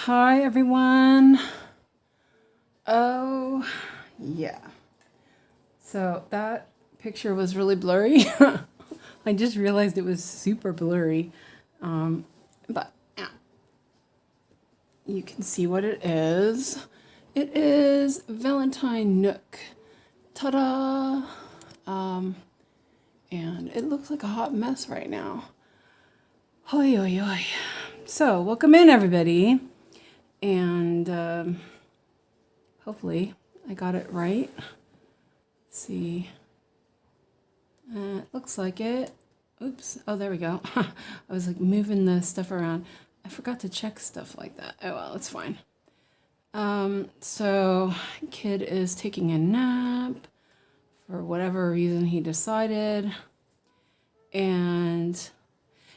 Hi everyone. Oh, yeah. So that picture was really blurry. I just realized it was super blurry. But yeah, you can see what it is. It is Valentine Nook. Ta-da! And it looks like a hot mess right now. Hoi, hoi, hoi. So, welcome in everybody. And hopefully I got it right. Let's see. It looks like it. Oops. Oh, there we go. I was like moving the stuff around. I forgot to check stuff like that. Oh, well, it's fine. So kid is taking a nap for whatever reason he decided. And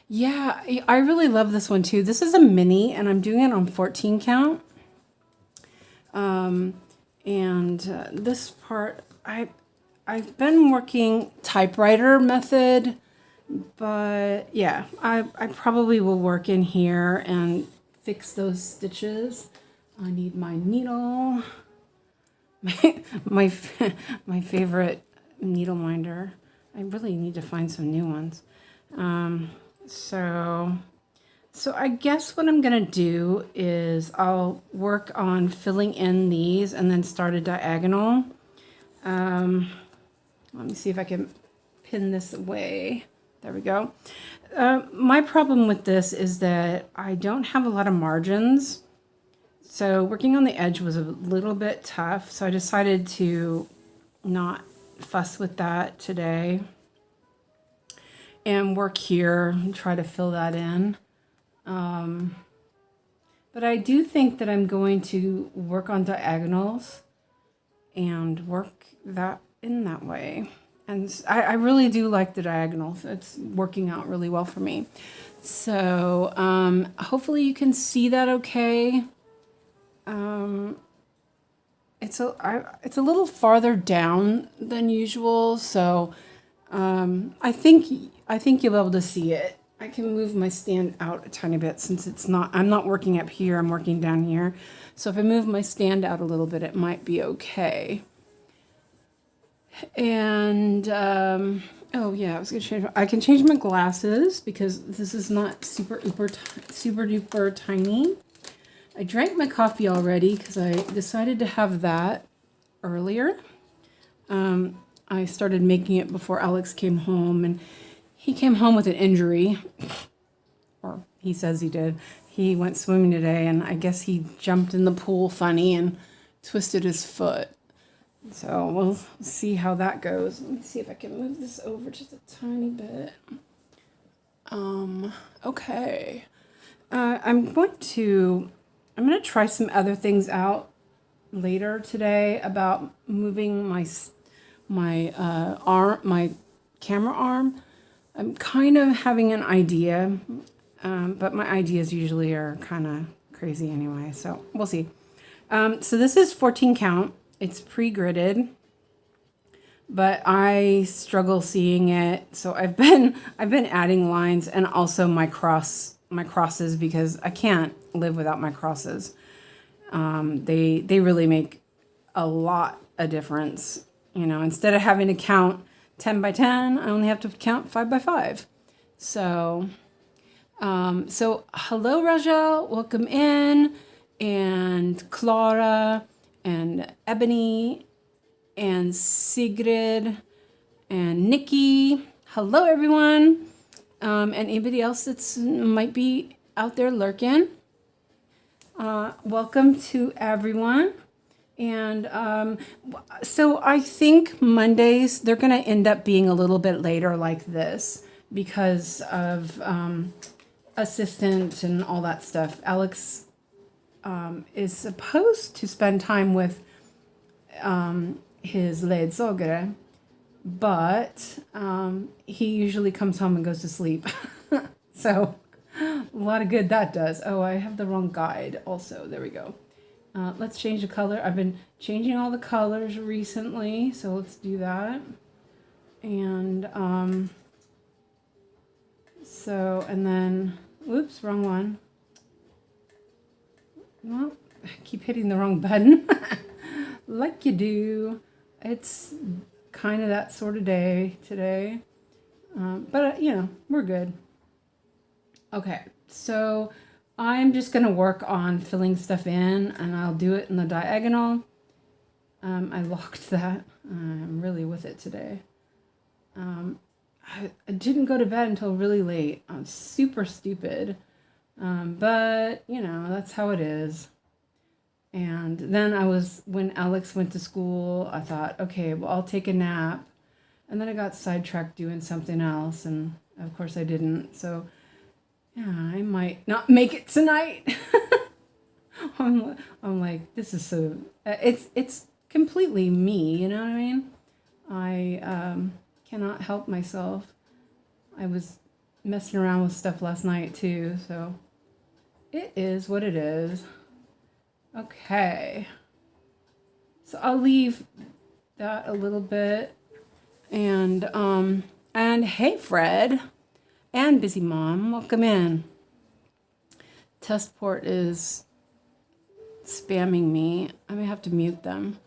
yeah, I really love this one too. This is a mini and I'm doing it on 14 count. This part, I've been working typewriter method, but yeah, I probably will work in here and fix those stitches. I need my needle, my favorite needle minder. I really need to find some new ones. So I guess what I'm gonna do is I'll work on filling in these and then start a diagonal. Let me see if I can pin this away. There we go. My problem with this is that I don't have a lot of margins. So working on the edge was a little bit tough. So I decided to not fuss with that today and work here and try to fill that in. But I do think that I'm going to work on diagonals and work that in that way. And I really do like the diagonals. It's working out really well for me. So hopefully you can see that okay. It's a little farther down than usual, so I think you'll be able to see it. I can move my stand out a tiny bit since I'm not working up here, I'm working down here. So if I move my stand out a little bit, it might be okay. And, oh yeah, I can change my glasses because this is not super duper tiny. I drank my coffee already because I decided to have that earlier. I started making it before Alex came home, and he came home with an injury, or he says he did. He went swimming today, and I guess he jumped in the pool funny and twisted his foot. So we'll see how that goes. Let me see if I can move this over just a tiny bit. Okay. I'm going to try some other things out later today about moving my camera arm. I'm kind of having an idea, but my ideas usually are kind of crazy anyway, so we'll see. So this is 14 count. It's pre-gridded, but I struggle seeing it. So I've been adding lines and also my crosses because I can't live without my crosses. They really make a lot of difference. You know, instead of having to count 10 by 10, I only have to count 5 by 5. So hello Raja, welcome in, and Clara, and Ebony, and Sigrid, and Nikki. Hello everyone, and anybody else that's might be out there lurking. Welcome to everyone. And so I think Mondays, they're going to end up being a little bit later like this because of assistant and all that stuff. Alex is supposed to spend time with his 𝐊𝐢𝐧𝐢, but he usually comes home and goes to sleep. So a lot of good that does. Oh, I have the wrong guide also. There we go. Let's change the color. I've been changing all the colors recently, so let's do that. And and then, whoops, wrong one. Well, I keep hitting the wrong button. Like you do. It's kind of that sort of day today. But, you know, we're good. Okay, so I'm just going to work on filling stuff in, and I'll do it in the diagonal. I locked that. I'm really with it today. I didn't go to bed until really late. I'm super stupid. But, you know, that's how it is. And then when Alex went to school, I thought, okay, well, I'll take a nap. And then I got sidetracked doing something else. And, of course, I didn't. So, yeah, I might not make it tonight. I'm like, this is so... It's completely me, you know what I mean? I cannot help myself. I was messing around with stuff last night too, so it is what it is. Okay. So I'll leave that a little bit. And hey Fred and Busy Mom, welcome in. Testport is spamming me. I may have to mute them.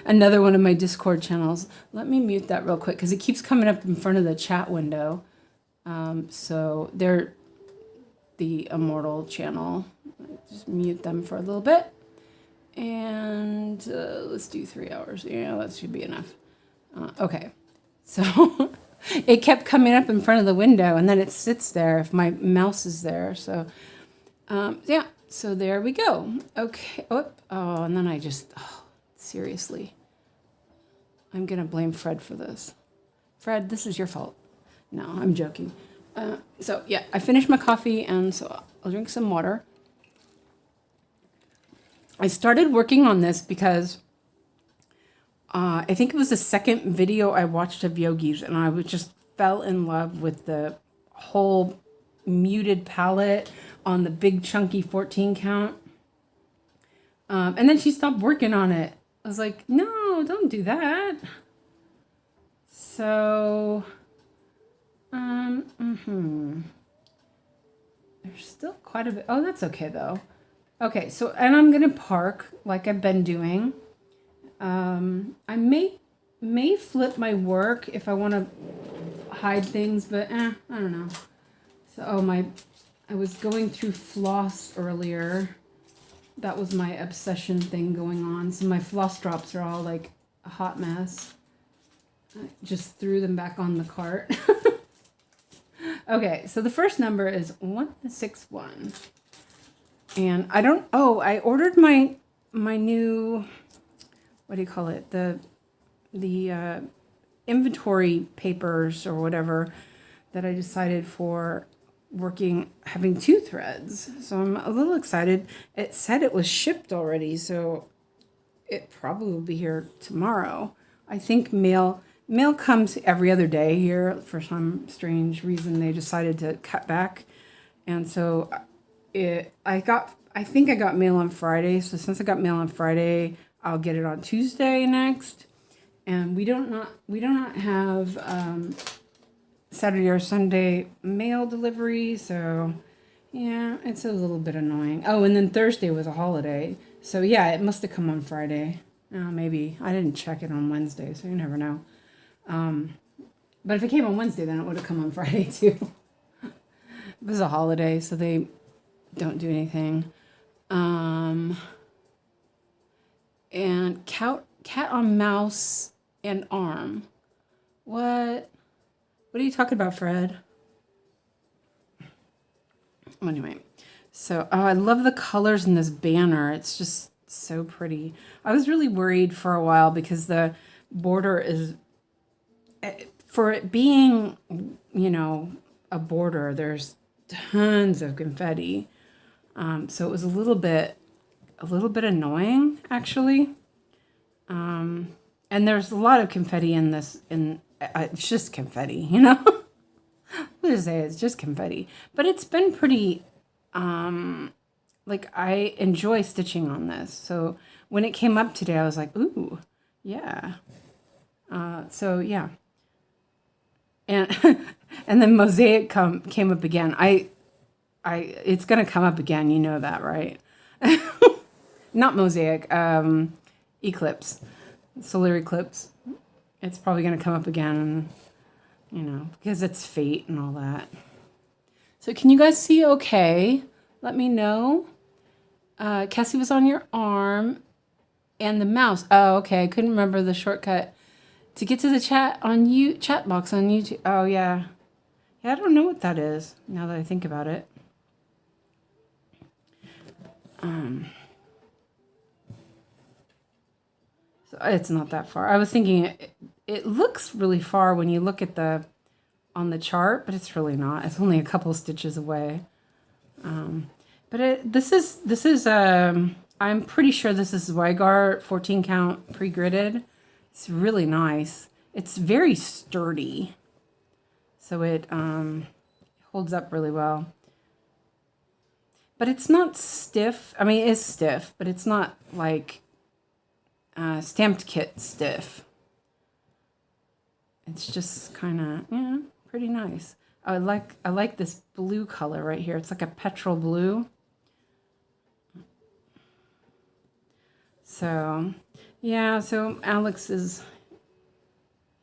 Another one of my Discord channels. Let me mute that real quick because it keeps coming up in front of the chat window. So they're the Immortal channel. Just mute them for a little bit. And let's do 3 hours. Yeah, that should be enough. Okay. So it kept coming up in front of the window, and then it sits there if my mouse is there. So yeah. So there we go. Okay. Oh, and then I just... seriously, I'm going to blame Fred for this. Fred, this is your fault. No, I'm joking. So, yeah, I finished my coffee, and so I'll drink some water. I started working on this because I think it was the second video I watched of Yogi's, and I just fell in love with the whole muted palette on the big chunky 14 count. And then she stopped working on it. I was like, no, don't do that. So, there's still quite a bit. Oh, that's okay though. Okay, so, and I'm going to park like I've been doing. I may flip my work if I want to hide things, but I don't know. So, I was going through floss earlier. That was my obsession thing going on. So my floss drops are all like a hot mess. I just threw them back on the cart. Okay, so the first number is 161. And I ordered my new, what do you call it? The inventory papers or whatever that I decided for having 2 threads. So I'm a little excited. It said it was shipped already, so it probably will be here tomorrow. I think mail comes every other day here. For some strange reason, they decided to cut back. And so I think I got mail on Friday. So since I got mail on Friday, I'll get it on Tuesday next. And we do not have Saturday or Sunday mail delivery, so yeah, it's a little bit annoying. Oh, and then Thursday was a holiday, so yeah, it must have come on Friday. Maybe I didn't check it on Wednesday, so you never know. But if it came on Wednesday, then it would have come on Friday too. It was a holiday, so they don't do anything. And cat on mouse and arm. What are you talking about, Fred? Anyway, so I love the colors in this banner. It's just so pretty. I was really worried for a while because the border is, for it being, you know, a border, there's tons of confetti. So it was a little bit annoying, actually. And there's a lot of confetti in this, it's just confetti, you know? What to say, it's just confetti. But it's been pretty, like, I enjoy stitching on this. So when it came up today, I was like, ooh, yeah. So, yeah. And and then Mosaic came up again. It's going to come up again, you know that, right? Not mosaic, eclipse, solar eclipse. It's probably going to come up again, you know, because it's fate and all that. So can you guys see okay? Let me know. Cassie was on your arm and the mouse. Oh, okay. I couldn't remember the shortcut to get to the chat box on YouTube. Oh, yeah. Yeah, I don't know what that is now that I think about it. So it's not that far. I was thinking it looks really far when you look at on the chart, but it's really not. It's only a couple stitches away. But this is I'm pretty sure this is 𝐊𝐤𝐽 14 count pre-gridded. It's really nice. It's very sturdy, so it holds up really well. But it's not stiff. I mean, it is stiff, but it's not like stamped kit stiff. It's just kind of, yeah, pretty nice. I like this blue color right here. It's like a petrol blue. So, yeah, so Alex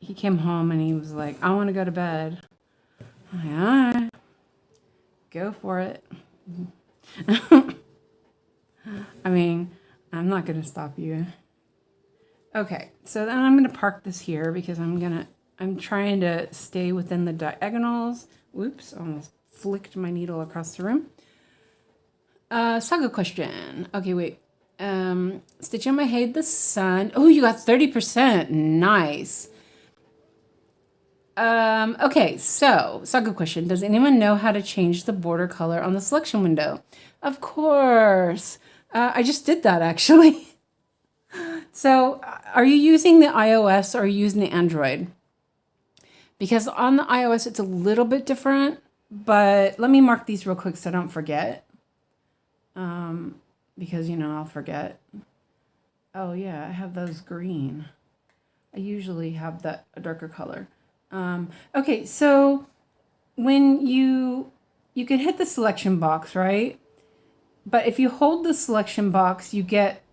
he came home and he was like, I want to go to bed. I'm like, all right, go for it. I mean, I'm not going to stop you. Okay, so then I'm going to park this here because I'm trying to stay within the diagonals. Whoops, almost flicked my needle across the room. Saga question. Okay, wait. Stitch on my head the sun. Oh, you got 30%. Nice. Okay, so Saga question. Does anyone know how to change the border color on the selection window? Of course. I just did that actually. So are you using the iOS or are you using the Android? Because on the iOS, it's a little bit different, but let me mark these real quick so I don't forget. Because, you know, I'll forget. Oh, yeah, I have those green. I usually have that a darker color. Okay, so when you can hit the selection box, right? But if you hold the selection box, you get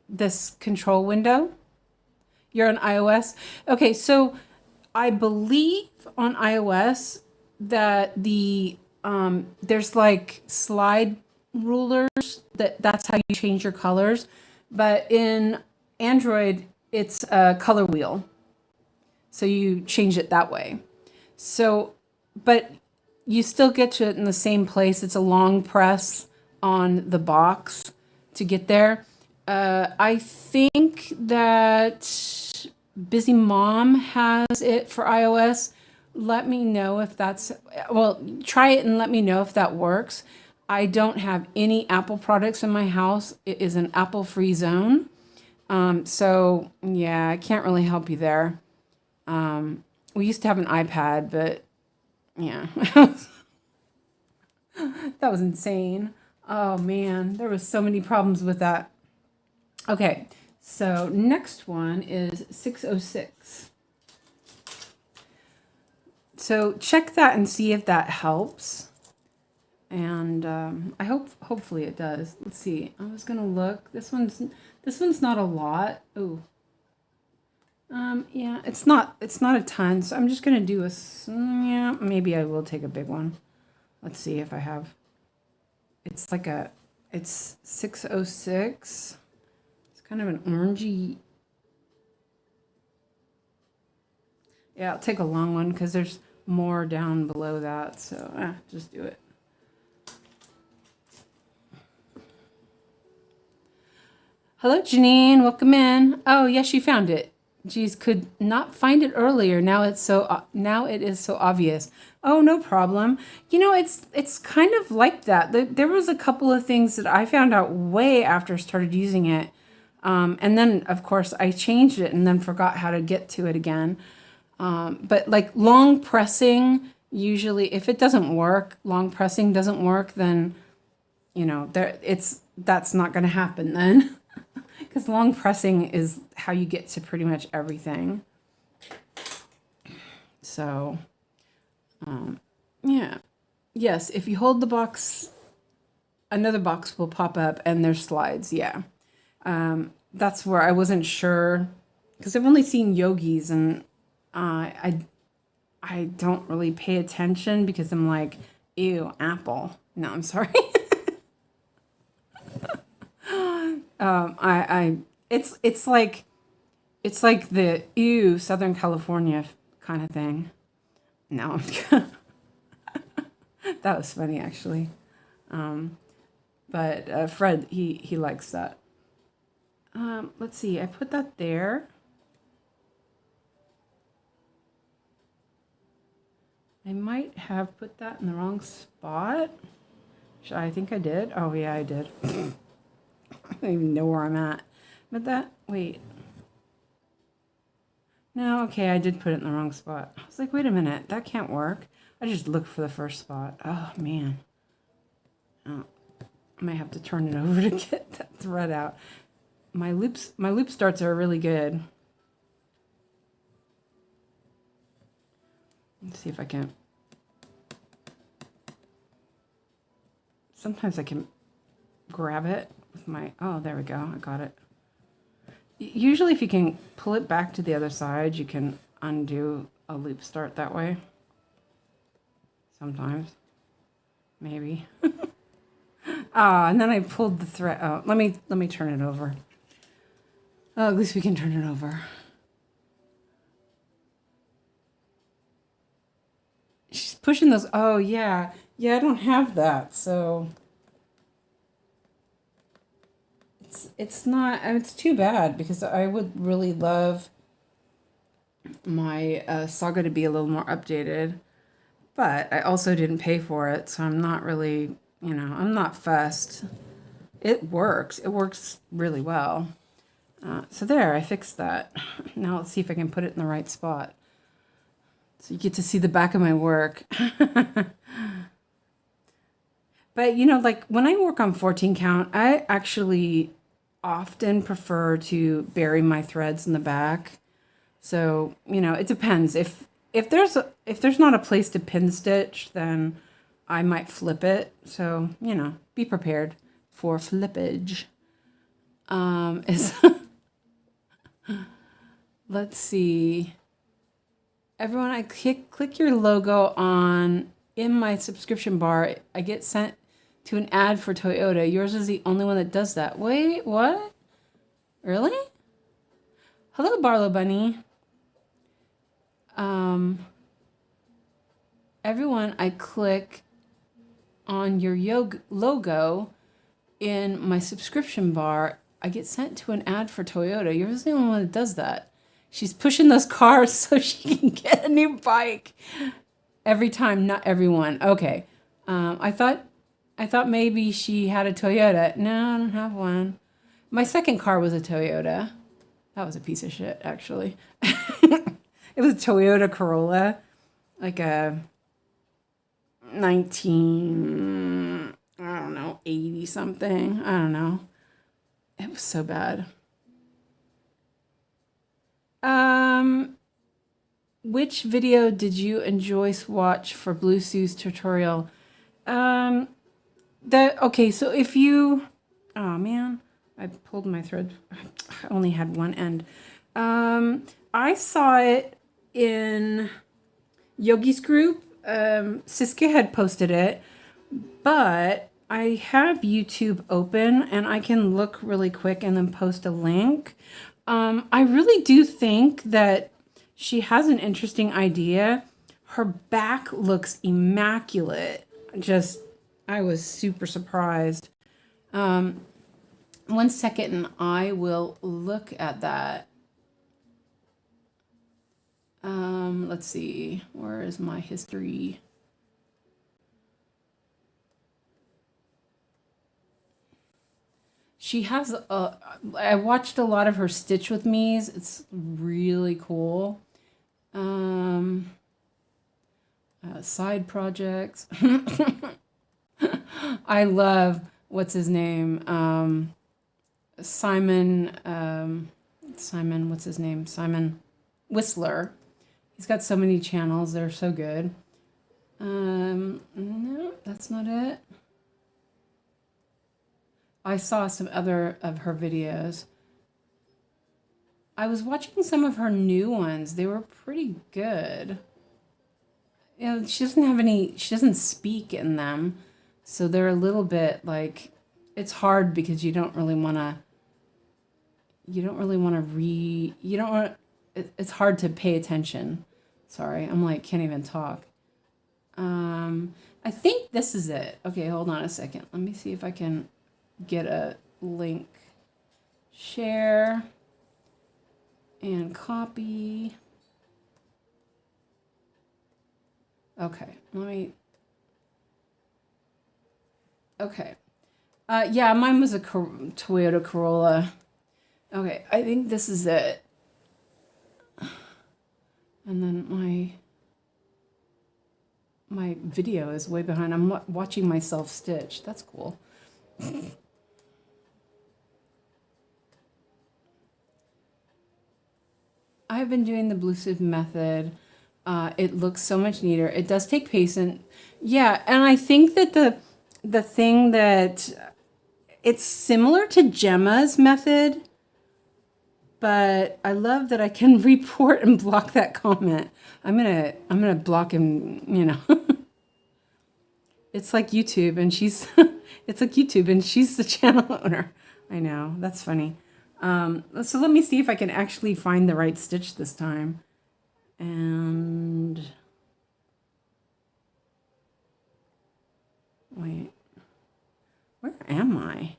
this control window. You're on iOS. Okay, so I believe on iOS that there's like slide rulers that's how you change your colors, but in Android it's a color wheel, so you change it that way. So, but you still get to it in the same place. It's a long press on the box to get there. I think that Busy Mom has it for iOS. Let me know if that's, well, try it and let me know if that works. I don't have any Apple products in my house. It is an Apple-free zone. So, yeah, I can't really help you there. We used to have an iPad, but, yeah. That was insane. Oh, man, there was so many problems with that. Okay, so next one is 606. So check that and see if that helps. And I hopefully it does. Let's see. I was gonna look. This one's not a lot. Ooh. Yeah, it's not a ton. So I'm just gonna do yeah, maybe I will take a big one. Let's see if I have. It's 606. It's kind of an orangey. Yeah, I'll take a long one because there's more down below that. So just do it. Hello, Janine. Welcome in. Oh, yes, you found it. Geez, could not find it earlier. Now it is so obvious. Oh, no problem. You know, it's kind of like that. There was a couple of things that I found out way after I started using it. And then, of course, I changed it and then forgot how to get to it again. But like long pressing, usually, if it doesn't work, long pressing doesn't work, then, you know, that's not going to happen then. Because long pressing is how you get to pretty much everything. So, yeah. Yes, if you hold the box another box will pop up and there's slides. Yeah. That's where I wasn't sure because I've only seen yogis and I don't really pay attention because I'm like, ew, apple. No, I'm sorry. It's like the ew Southern California kind of thing. No, that was funny actually. But Fred, he likes that. Let's see. I put that there. I might have put that in the wrong spot. I think I did. Oh yeah, I did. I don't even know where I'm at. But that, wait. No, okay, I did put it in the wrong spot. I was like, wait a minute, that can't work. I just looked for the first spot. Oh man. Oh, I might have to turn it over to get that thread out. My loop starts are really good. Let's see if I can. Sometimes I can grab it with my, oh, there we go. I got it. Usually if you can pull it back to the other side, you can undo a loop start that way. Sometimes. Maybe. Ah, and then I pulled the thread. Oh, let me turn it over. Oh, at least we can turn it over. She's pushing those. Oh, yeah. Yeah, I don't have that, so it's not, it's too bad because I would really love my saga to be a little more updated, but I also didn't pay for it, so I'm not really, you know, I'm not fussed. It works. It works really well. So there, I fixed that. Now let's see if I can put it in the right spot. So you get to see the back of my work. But, you know, like when I work on 14 count, I actually often prefer to bury my threads in the back. So, you know, it depends. If there's not a place to pin stitch, then I might flip it. So, you know, be prepared for flippage. Let's see. Everyone, I click your logo on in my subscription bar. I get sent to an ad for Toyota. Yours is the only one that does that. Wait, what? Really? Hello, Barlow Bunny. Everyone, I click on your logo in my subscription bar. I get sent to an ad for Toyota. Yours is the only one that does that. She's pushing those cars so she can get a new bike. Every time, not everyone. Okay. I thought maybe she had a Toyota. No, I don't have one. My second car was a Toyota. That was a piece of shit, actually. It was a Toyota Corolla. Like a 80 something. I don't know. It was so bad. Which video did you and Joyce watch for Blue Sue's tutorial? Okay, so if you, oh man, I pulled my thread. I only had one end. I saw it in Yogi's group. Siska had posted it, but I have YouTube open and I can look really quick and then post a link. I really do think that she has an interesting idea. Her back looks immaculate. I was super surprised. 1 second and I will look at that. Let's see. Where is my history? She has I watched a lot of her Stitch With Me's. It's really cool. Side projects. I love, what's his name? Simon, what's his name? Simon Whistler. He's got so many channels. They're so good. No, that's not it. I saw some other of her videos. I was watching some of her new ones. They were pretty good. You know, she doesn't speak in them. So they're a little bit like, it's hard because you don't really want to it's hard to pay attention. Sorry, I'm like, can't even talk. I think this is it. Okay, hold on a second. Let me see if I can get a link. Share and copy. Okay, okay. Yeah, mine was a Toyota Corolla. Okay, I think this is it. And then my video is way behind. I'm watching myself stitch. That's cool. I've been doing the blue sieve method. It looks so much neater. It does take patience. Yeah, and I think that the thing that it's similar to Gemma's method, but I love that I can report and block that comment. I'm gonna block him, you know. It's like YouTube and she's it's like YouTube and she's the channel owner. I know, that's funny. So let me see if I can actually find the right stitch this time. And wait, where am I?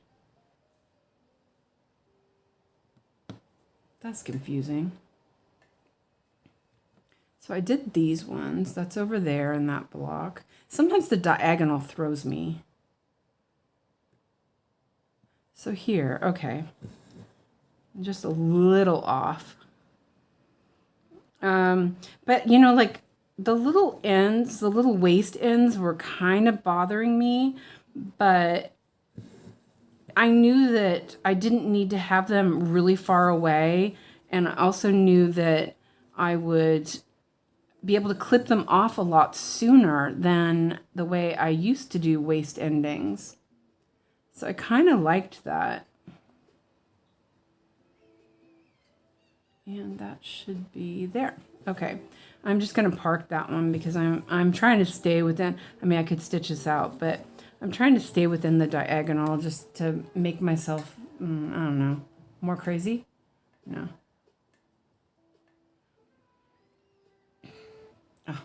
That's confusing. So I did these ones. That's over there in that block. Sometimes the diagonal throws me. So here, okay. Just a little off. But you know, like the little ends, the little waist ends were kind of bothering me, but I knew that I didn't need to have them really far away. And I also knew that I would be able to clip them off a lot sooner than the way I used to do waist endings. So I kind of liked that. And that should be there. Okay, I'm just going to park that one because I'm trying to stay within, I mean, I could stitch this out, but I'm trying to stay within the diagonal just to make myself, I don't know, more crazy? No. Oh.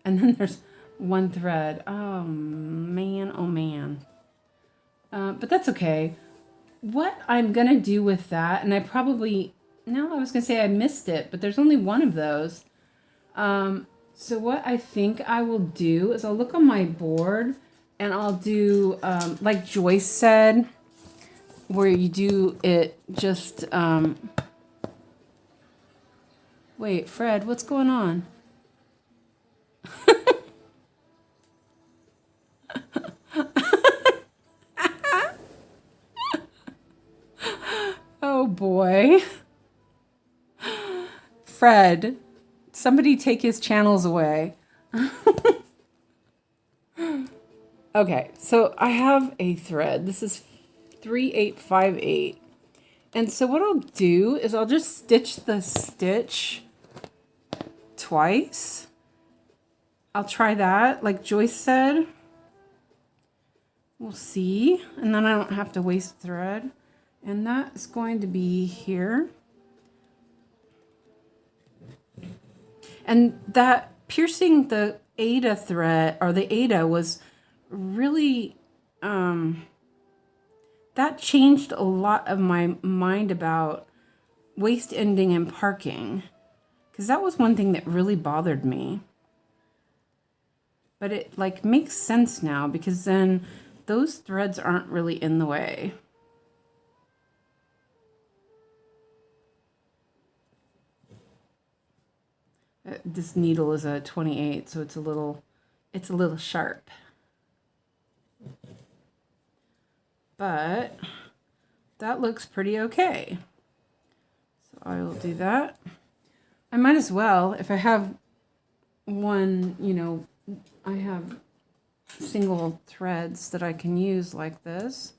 And then there's one thread. Oh, man, oh, man. But that's okay. What I'm going to do with that, and I probably... No, I was going to say I missed it, but there's only one of those. So what I think I will do is I'll look on my board and I'll do, like Joyce said, where you do it just, wait, Fred, what's going on? Oh boy. Fred, somebody take his channels away. Okay, so I have a thread. This is 3858. And so what I'll do is I'll just stitch the stitch twice. I'll try that, like Joyce said. We'll see. And then I don't have to waste thread. And that is going to be here. And that piercing the Ada thread, or the Ada, was really, that changed a lot of my mind about waist ending and parking. Because that was one thing that really bothered me. But it like makes sense now because then those threads aren't really in the way. This needle is a 28, so it's a little sharp. But that looks pretty okay. So I will do that. I might as well, if I have one, you know, I have single threads that I can use like this.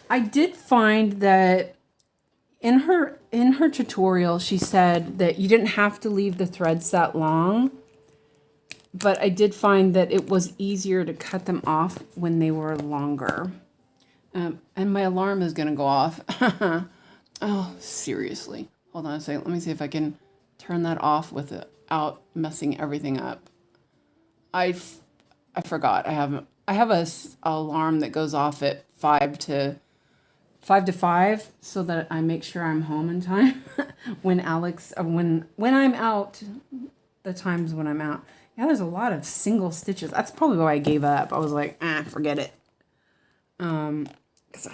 I did find that in her tutorial, she said that you didn't have to leave the threads that long, but I did find that it was easier to cut them off when they were longer. And my alarm is going to go off. Oh, seriously. Hold on a second. Let me see if I can turn that off without messing everything up. I forgot. I have a alarm that goes off at 5 to 5 so that I make sure I'm home in time when I'm out, the times when I'm out. Yeah, there's a lot of single stitches. That's probably why I gave up. I was like, forget it. Cause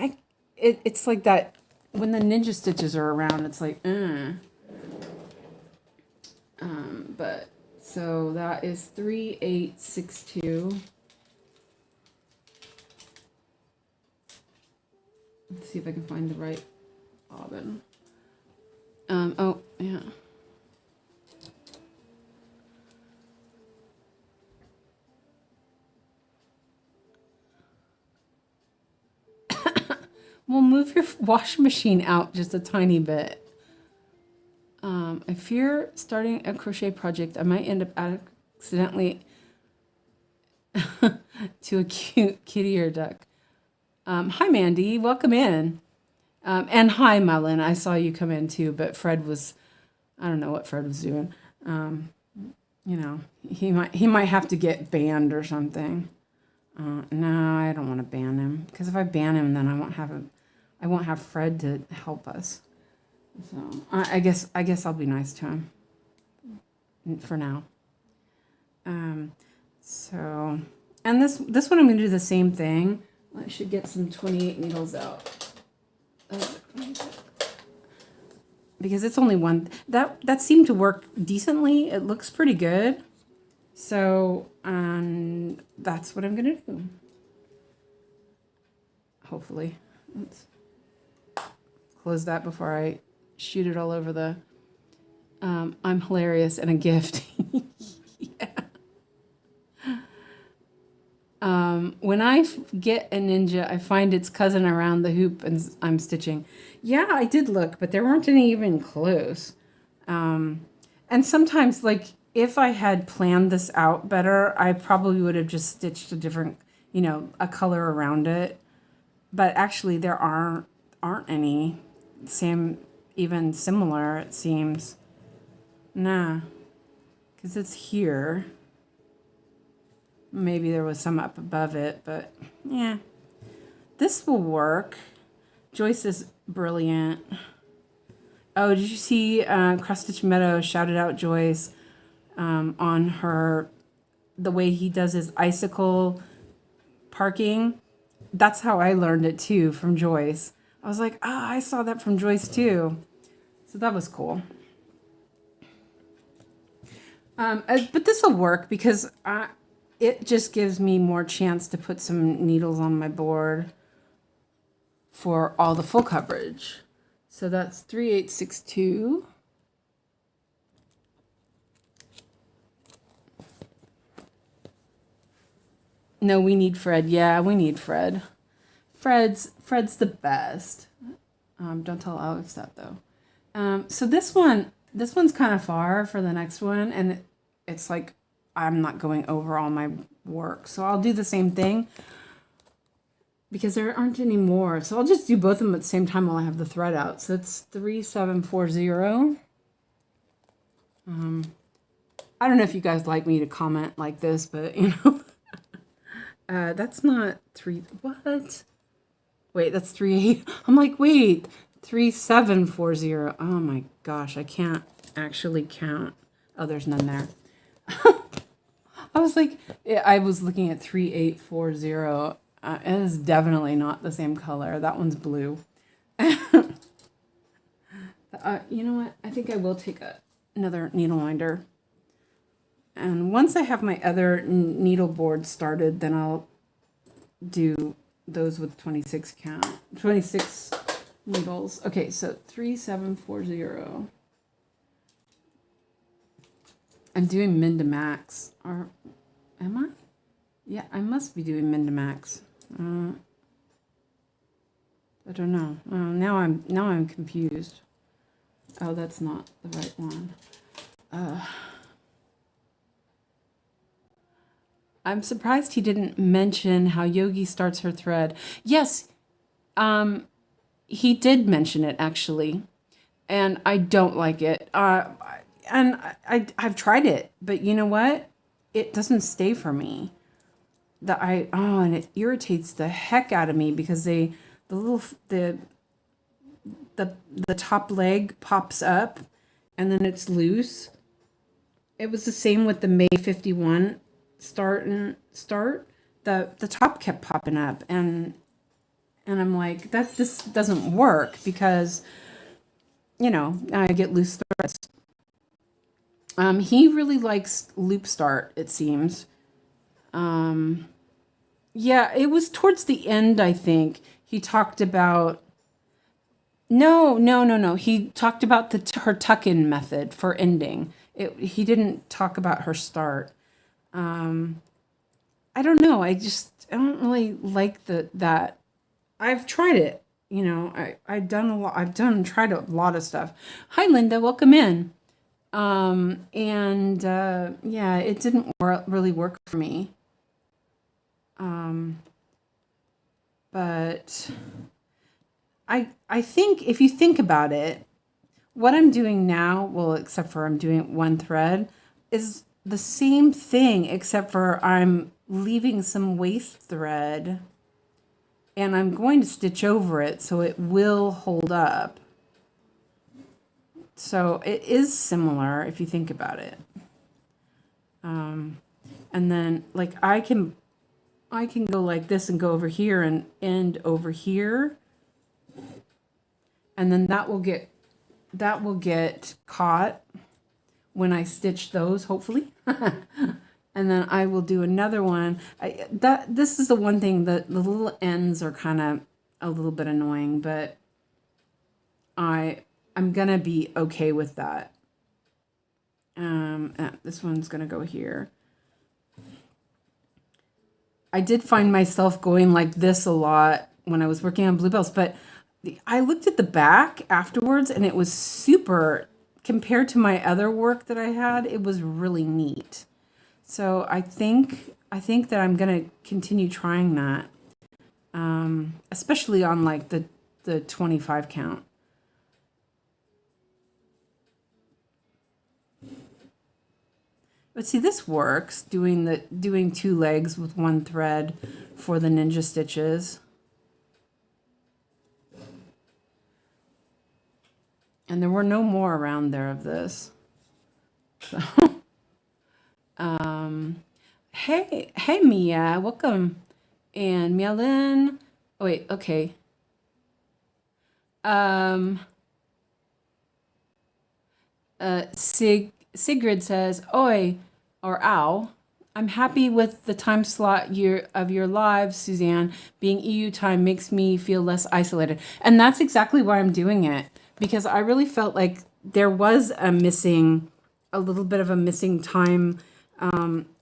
it's like that when the ninja stitches are around, it's like, but so that is 3862. Let's see if I can find the right bobbin. Oh, yeah. Well, move your washing machine out just a tiny bit. I fear starting a crochet project, I might end up accidentally to a cute kitty or duck. Hi, Mandy. Welcome in. And hi, Melon. I saw you come in too, but Fred was, I don't know what Fred was doing. You know, he might have to get banned or something. No, I don't want to ban him, because if I ban him, then I won't have Fred to help us. So I guess I'll be nice to him for now. So, and this one I'm going to do the same thing. I should get some 28 needles out. Because it's only one. That seemed to work decently. It looks pretty good. So, that's what I'm going to do. Hopefully. Let's close that before I shoot it all over the... I'm hilarious and a gift. Yeah. When I get a ninja, I find its cousin around the hoop and I'm stitching. Yeah, I did look, but there weren't any even close. And sometimes, like, if I had planned this out better, I probably would have just stitched a different, a color around it. But actually, there aren't any even similar, it seems. Nah, because it's here. Maybe there was some up above it, but yeah. This will work. Joyce is brilliant. Oh, did you see Cross Stitch Meadow shouted out Joyce on the way he does his icicle parking? That's how I learned it too, from Joyce. I was like, I saw that from Joyce too. So that was cool. But this will work because it just gives me more chance to put some needles on my board for all the full coverage. So that's 3862. No, we need Fred. Yeah, we need Fred. Fred's the best. Don't tell Alex that though. So this one's kind of far for the next one, and it's like I'm not going over all my work. So I'll do the same thing because there aren't any more. So I'll just do both of them at the same time while I have the thread out. So it's 3740. I don't know if you guys like me to comment like this, but that's not what? Wait, that's 38. I'm like, wait, 3740. Oh my gosh, I can't actually count. Oh, there's none there. I was like, I was looking at 3840. It is definitely not the same color. That one's blue. You know what? I think I will take another needle winder. And once I have my other needle board started, then I'll do those with 26 needles. Okay, so 3740. I'm doing min to max. Or am I? Yeah, I must be doing min to max. I don't know. Now I'm confused. Oh, that's not the right one. I'm surprised he didn't mention how Yogi starts her thread. Yes, he did mention it actually, and I don't like it. And I've tried it, but you know what? It doesn't stay for me. And it irritates the heck out of me because the top leg pops up and then it's loose. It was the same with the May 51 start. The top kept popping up and I'm like, this doesn't work because, I get loose threads. He really likes loop start, it seems. Yeah, it was towards the end, I think. He talked about No. He talked about her tuck-in method for ending. He didn't talk about her start. I don't know. I don't really like that. I've tried it. I've done a lot. Tried a lot of stuff. Hi, Linda. Welcome in. Yeah, it didn't really work for me. But I think if you think about it, what I'm doing now, well, except for I'm doing one thread, is the same thing, except for I'm leaving some waist thread and I'm going to stitch over it so it will hold up. So it is similar if you think about it. And then like I can go like this and go over here and end over here. And then that will get caught when I stitch those, hopefully. And then I will do another one. This is the one thing that the little ends are kind of a little bit annoying, but I'm gonna be okay with that. This one's gonna go here. I did find myself going like this a lot when I was working on bluebells, but I looked at the back afterwards and it was super, compared to my other work that I had, it was really neat. So I think that I'm going to continue trying that, especially on like the 25 count. But see, this works, doing two legs with one thread for the ninja stitches. And there were no more around there of this. So, hey Mia, welcome. And Mialyn. Oh wait, okay. Sigrid says, "Oi, or ow. I'm happy with the time slot of your live, Suzanne. Being EU time makes me feel less isolated." And that's exactly why I'm doing it. Because I really felt like there was a little bit of a missing time.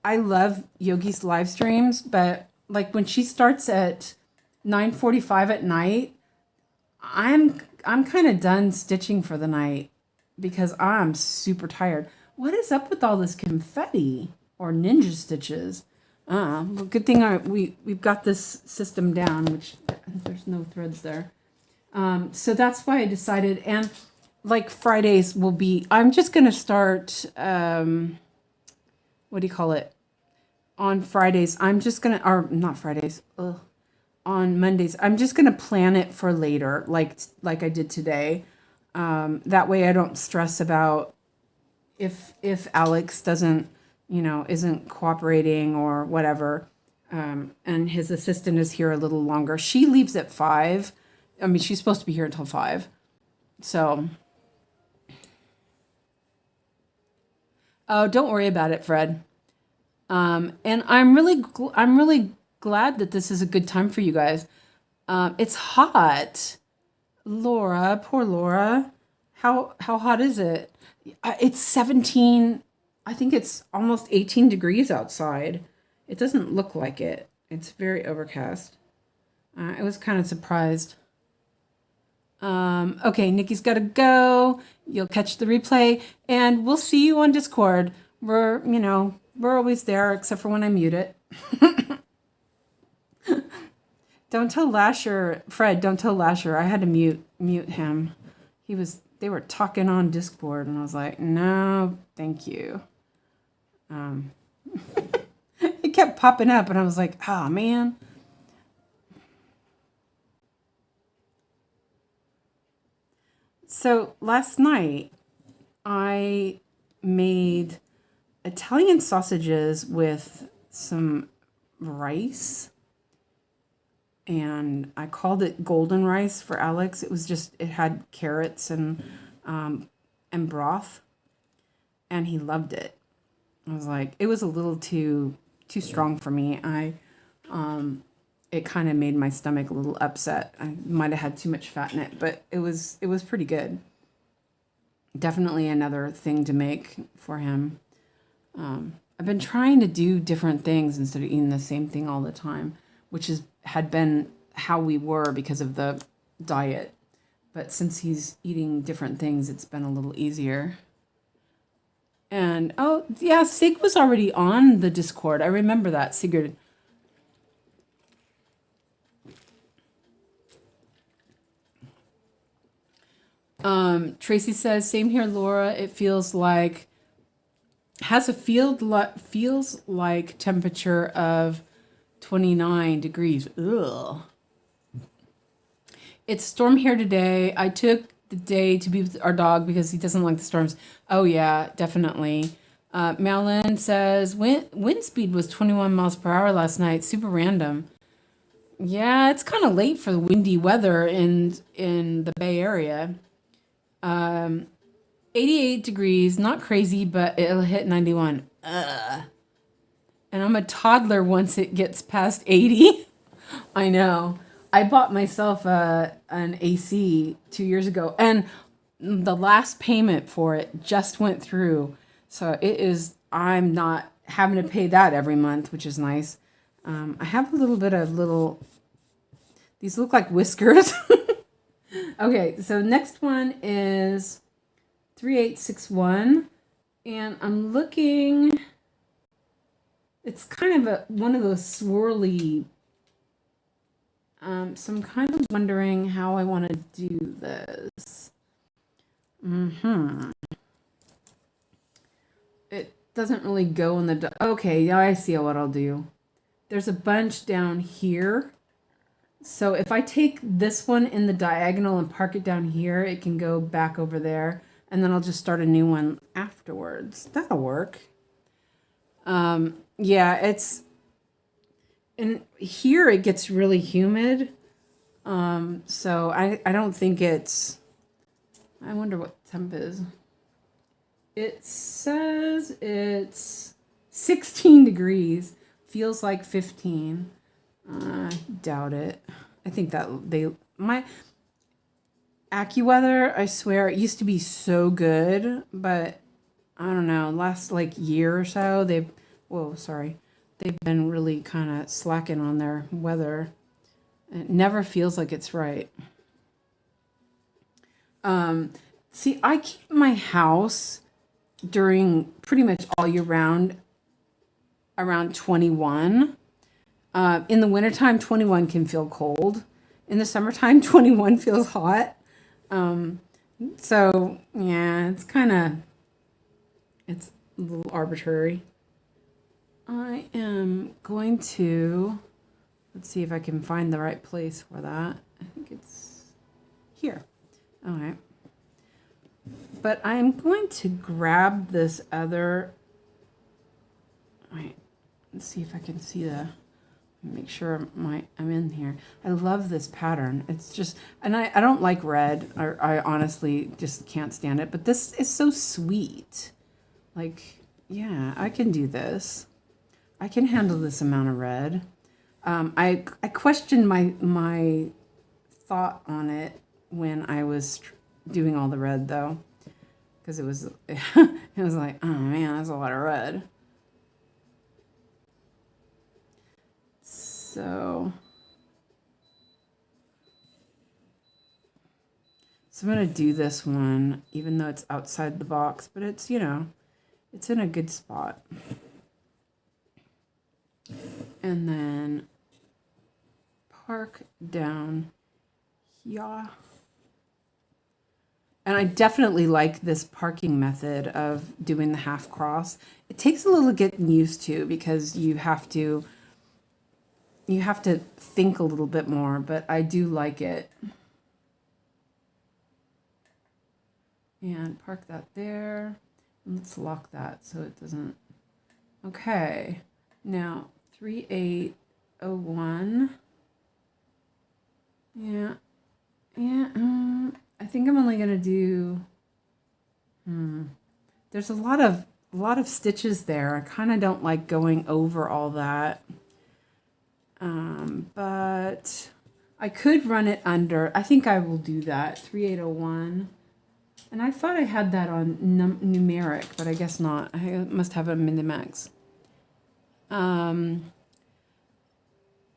I love Yogi's live streams, but like when she starts at 9:45 at night, I'm kind of done stitching for the night because I'm super tired. What is up with all this confetti or ninja stitches? Well, good thing we've got this system down, which there's no threads there. So that's why I decided, and like Fridays will be, I'm just going to start, what do you call it? On Fridays, I'm just going to, or not Fridays, on Mondays, I'm just going to plan it for later, like I did today. That way I don't stress about if Alex doesn't, isn't cooperating or whatever. And his assistant is here a little longer. She leaves at 5. I mean, she's supposed to be here until 5. So, oh, don't worry about it, Fred. And I'm really glad that this is a good time for you guys. It's hot. Laura, poor Laura. How hot is it? It's 17. I think it's almost 18 degrees outside. It doesn't look like it. It's very overcast. I was kind of surprised. Okay, Nikki's got to go. You'll catch the replay, and we'll see you on Discord. We're always there, except for when I mute it. Don't tell Lasher, Fred. Don't tell Lasher. I had to mute him. They were talking on Discord, and I was like, no, thank you. It kept popping up, and I was like, oh man. So last night, I made Italian sausages with some rice, and I called it golden rice for Alex. It had carrots and broth, and he loved it. I was like, it was a little too strong for me. It kind of made my stomach a little upset. I might have had too much fat in it, but it was pretty good. Definitely another thing to make for him. I've been trying to do different things instead of eating the same thing all the time, which had been how we were because of the diet. But since he's eating different things, it's been a little easier. And, oh, yeah, Sig was already on the Discord. I remember that, Sigurd. Tracy says, same here, Laura. It feels like feels like temperature of 29 degrees. Ugh. It's storm here today. I took the day to be with our dog because he doesn't like the storms. Oh yeah, definitely. Malin says wind speed was 21 miles per hour last night. Super random. Yeah, it's kind of late for the windy weather in the Bay Area. 88 degrees, not crazy, but it'll hit 91. Ugh. And I'm a toddler once it gets past 80. I know. I bought myself an AC 2 years ago, and the last payment for it just went through. So I'm not having to pay that every month, which is nice. I have a little bit of these look like whiskers. Okay, so next one is 3861, and I'm looking, it's kind of one of those swirly, so I'm kind of wondering how I want to do this. It doesn't really go in the, okay, now I see what I'll do. There's a bunch down here. So if I take this one in the diagonal and park it down here, it can go back over there. And then I'll just start a new one afterwards. That'll work. Yeah, and here it gets really humid. So I don't think I wonder what temp is. It says it's 16 degrees. Feels like 15. Doubt it. I think that my AccuWeather, I swear, it used to be so good, but I don't know, last year or so, they've been really kind of slacking on their weather. It never feels like it's right. See, I keep my house during pretty much all year round around 21. In the wintertime, 21 can feel cold. In the summertime, 21 feels hot. So yeah, it's a little arbitrary. I am going to, let's see if I can find the right place for that. I think it's here. All right. But I'm going to grab this other, wait, let's see if I can see make sure I'm in here. I love this pattern. It's just, and I don't like red. I honestly just can't stand it. But this is so sweet. Yeah, I can do this. I can handle this amount of red. I questioned my thought on it when I was doing all the red though, because it was like, oh man, that's a lot of red. So So I'm going to do this one, even though it's outside the box, but it's, you know, it's in a good spot. And then park down here. And I definitely like this parking method of doing the half cross. It takes a little getting used to because you have to think a little bit more, but I do like it. And park that there. And let's lock that so it doesn't. Okay. Now 3801. Yeah. I think I'm only gonna do. There's a lot of stitches there. I kind of don't like going over all that. But I could run it under. I think I will do that. 3801. And I thought I had that on numeric, but I guess not. I must have a Minimax.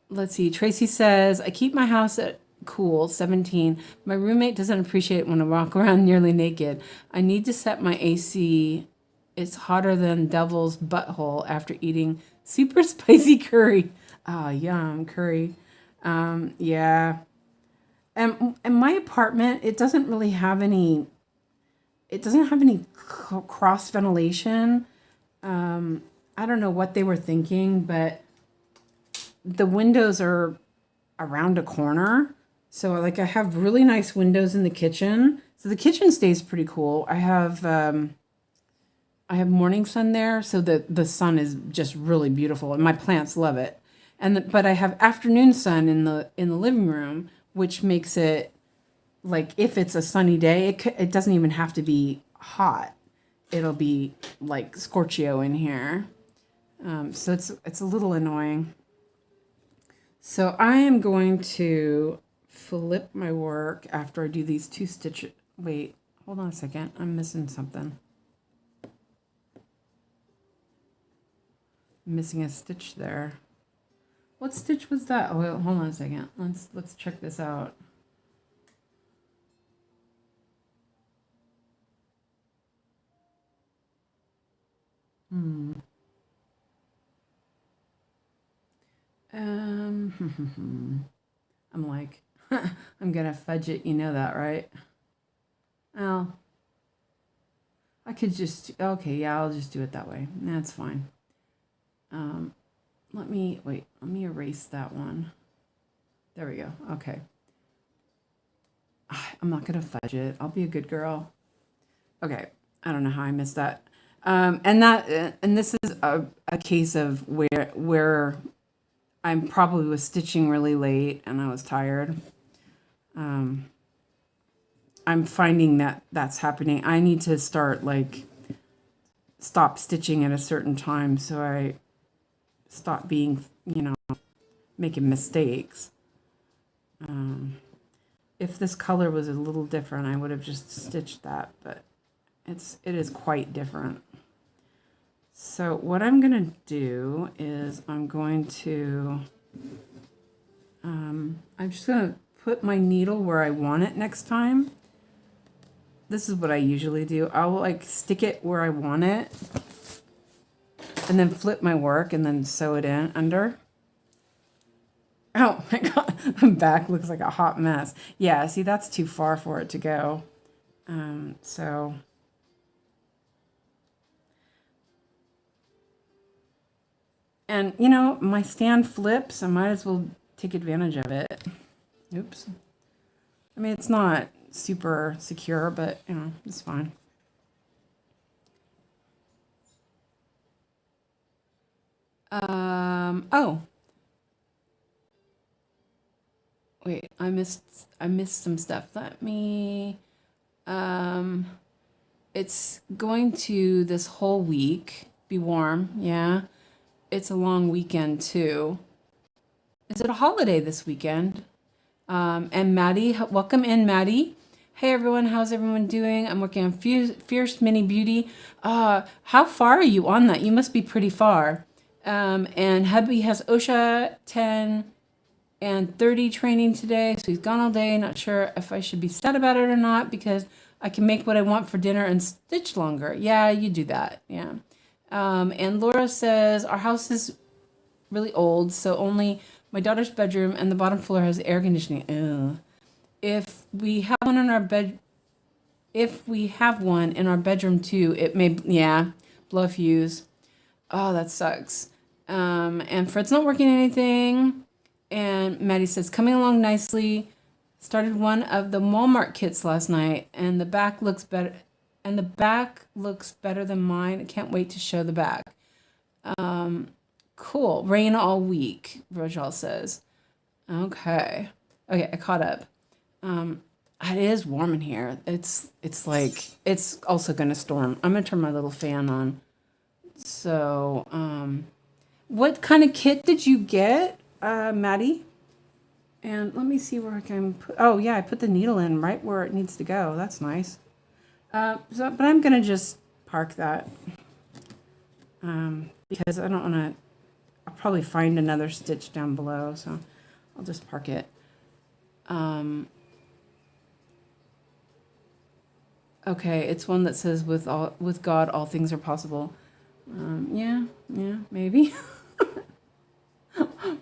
Let's see. Tracy says, I keep my house at cool, 17. My roommate doesn't appreciate it when I walk around nearly naked. I need to set my AC. It's hotter than devil's butthole after eating super spicy curry. Ah, yum, curry. Yeah. And my apartment, it doesn't really have any, cross ventilation. I don't know what they were thinking, but the windows are around a corner. So like I have really nice windows in the kitchen. So the kitchen stays pretty cool. I have morning sun there, so the sun is just really beautiful and my plants love it. But I have afternoon sun in the living room, which makes it like if it's a sunny day, it doesn't even have to be hot. It'll be like Scorchio in here. So it's a little annoying. So I am going to flip my work after I do these 2 stitches. Wait, hold on a second. I'm missing something. I'm missing a stitch there. What stitch was that? Oh, wait, hold on a second. Let's check this out. I'm like, I'm gonna fudge it, you know that, right? Well, I could just, okay, yeah, I'll just do it that way. That's fine. Let me erase that one. There we go. Okay. I'm not gonna fudge it. I'll be a good girl. Okay. I don't know how I missed that. And this is a case of where I probably was stitching really late and I was tired. I'm finding that that's happening. I need to start stop stitching at a certain time so I stop being, making mistakes. If this color was a little different, I would have just stitched that, but it is quite different. So what I'm going to do is I'm just going to put my needle where I want it next time. This is what I usually do. I'll stick it where I want it and then flip my work and then sew it in under. Oh my God, the back looks like a hot mess. Yeah, see, that's too far for it to go. So and my stand flips. I might as well take advantage of it. Oops. I mean, it's not super secure, but it's fine. Oh. Wait, I missed some stuff. Let me it's going to this whole week be warm, yeah. It's a long weekend too. Is it a holiday this weekend? And Maddie, welcome in, Maddie. Hey everyone, how's everyone doing? I'm working on Fierce Mini Beauty. How far are you on that? You must be pretty far. And hubby has OSHA 10 and 30 training today. So he's gone all day. Not sure if I should be sad about it or not because I can make what I want for dinner and stitch longer. Yeah, you do that. Yeah. And Laura says our house is really old, so only my daughter's bedroom and the bottom floor has air conditioning. Ew. If we have one in our bed, if we have one in our bedroom too, it may, yeah, blow a fuse. Oh, that sucks. And Fred's not working anything. And Maddie says, coming along nicely. Started one of the Walmart kits last night, and the back looks better. And the back looks better than mine. I can't wait to show the back. Cool. Rain all week, Rojal says. Okay. Okay, I caught up. It is warm in here. It's like, it's also going to storm. I'm going to turn my little fan on. So, what kind of kit did you get, Maddie? And let me see where I can put, oh yeah, I put the needle in right where it needs to go. That's nice. But I'm going to just park that, because I don't want to, I'll probably find another stitch down below. So I'll just park it. Okay. It's one that says with God, all things are possible. Yeah, maybe.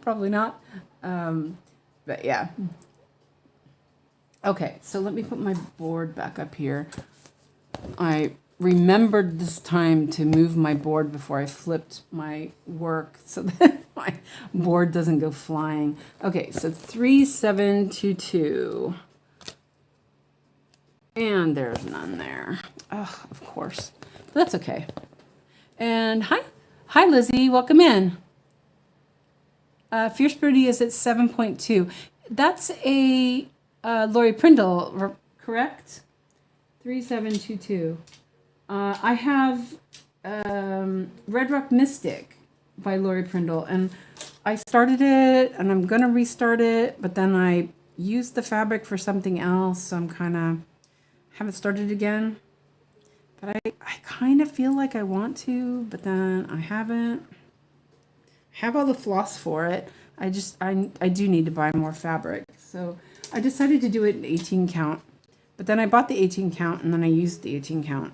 Probably not. But yeah. Okay, so let me put my board back up here. I remembered this time to move my board before I flipped my work so that my board doesn't go flying. Okay, so 3722. And there's none there. Oh, of course. But that's okay. And hi Lizzie, welcome in. Fierce Birdie is at 7.2. That's a Lori Prindle, correct? 3722. I have Red Rock Mystic by Lori Prindle, and I started it, and I'm gonna restart it, but then I used the fabric for something else, so I'm kind of haven't started again. But I kind of feel like I want to, but then I haven't. Have all the floss for it. I do need to buy more fabric. So I decided to do it in 18 count. But then I bought the 18 count and then I used the 18 count.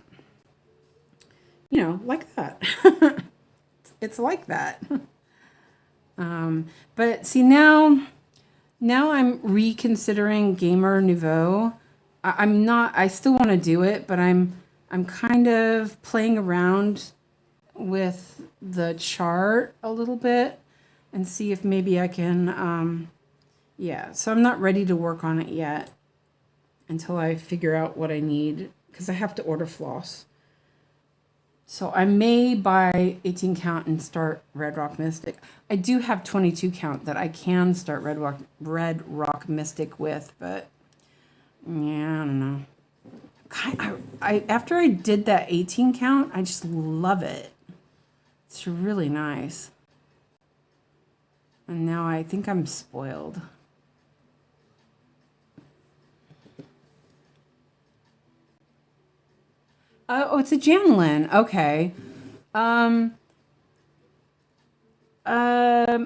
You know, like that. It's like that. But see now I'm reconsidering Gamer Nouveau. I still want to do it, but I'm kind of playing around with the chart a little bit and see if maybe I can, yeah, so I'm not ready to work on it yet until I figure out what I need, because I have to order floss. So I may buy 18 count and start Red Rock Mystic. I do have 22 count that I can start Red Rock Mystic with, but yeah, I don't know. After I did that 18 count, I just love it. It's really nice. And now I think I'm spoiled. Oh, it's a Janlin. Okay.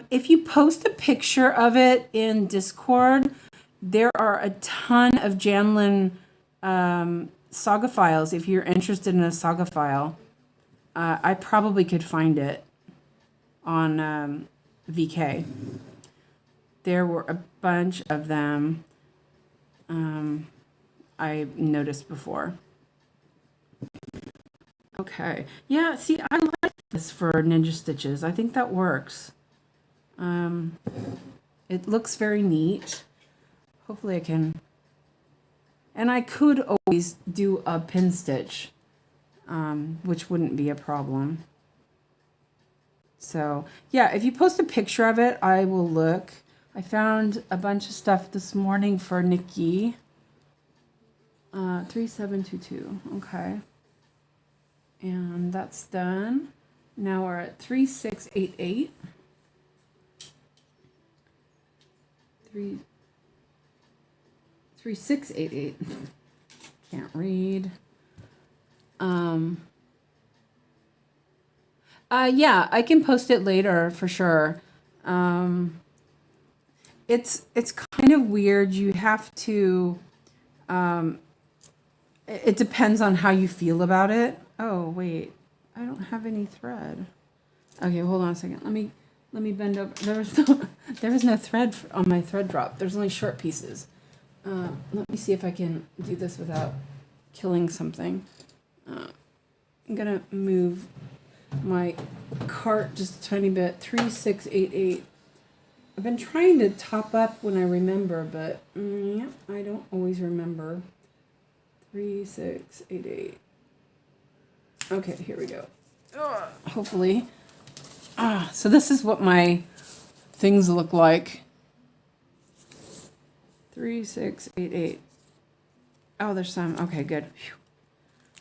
If you post a picture of it in Discord, there are a ton of Janlin saga files. If you're interested in a saga file, I probably could find it on VK. There were a bunch of them I noticed before. Okay. Yeah, see, I like this for Ninja Stitches. I think that works. It looks very neat. Hopefully I can... And I could always do a pin stitch, which wouldn't be a problem. So, yeah, if you post a picture of it, I will look. I found a bunch of stuff this morning for Nikki. 3722. Okay. And that's done. Now we're at 3688. 3688. Can't read. Yeah, I can post it later for sure. it's kind of weird. You have to, it depends on how you feel about it. Oh, wait, I don't have any thread. Okay, hold on a second. Let me bend over. There was no thread on my thread drop. There's only short pieces. Let me see if I can do this without killing something. I'm gonna move my cart just a tiny bit. 3688. I've been trying to top up when I remember, but yeah, I don't always remember. 3688. Okay, here we go. Hopefully. So this is what my things look like. 3688. Oh, there's some. Okay, good. Whew.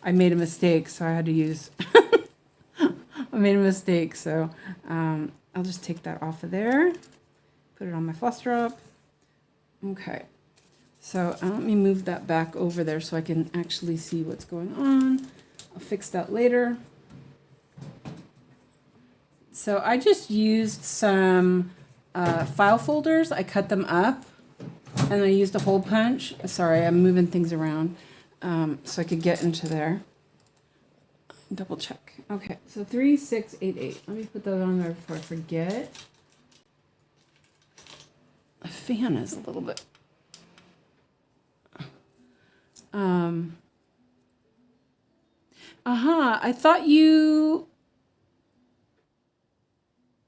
I made a mistake, so I had to use. I made a mistake, so I'll just take that off of there. Put it on my floss drop. Okay. So let me move that back over there so I can actually see what's going on. I'll fix that later. So I just used some file folders. I cut them up and I used a hole punch. Sorry, I'm moving things around so I could get into there. Double check. Okay, so 3688. Let me put that on there before I forget. The fan is a little bit.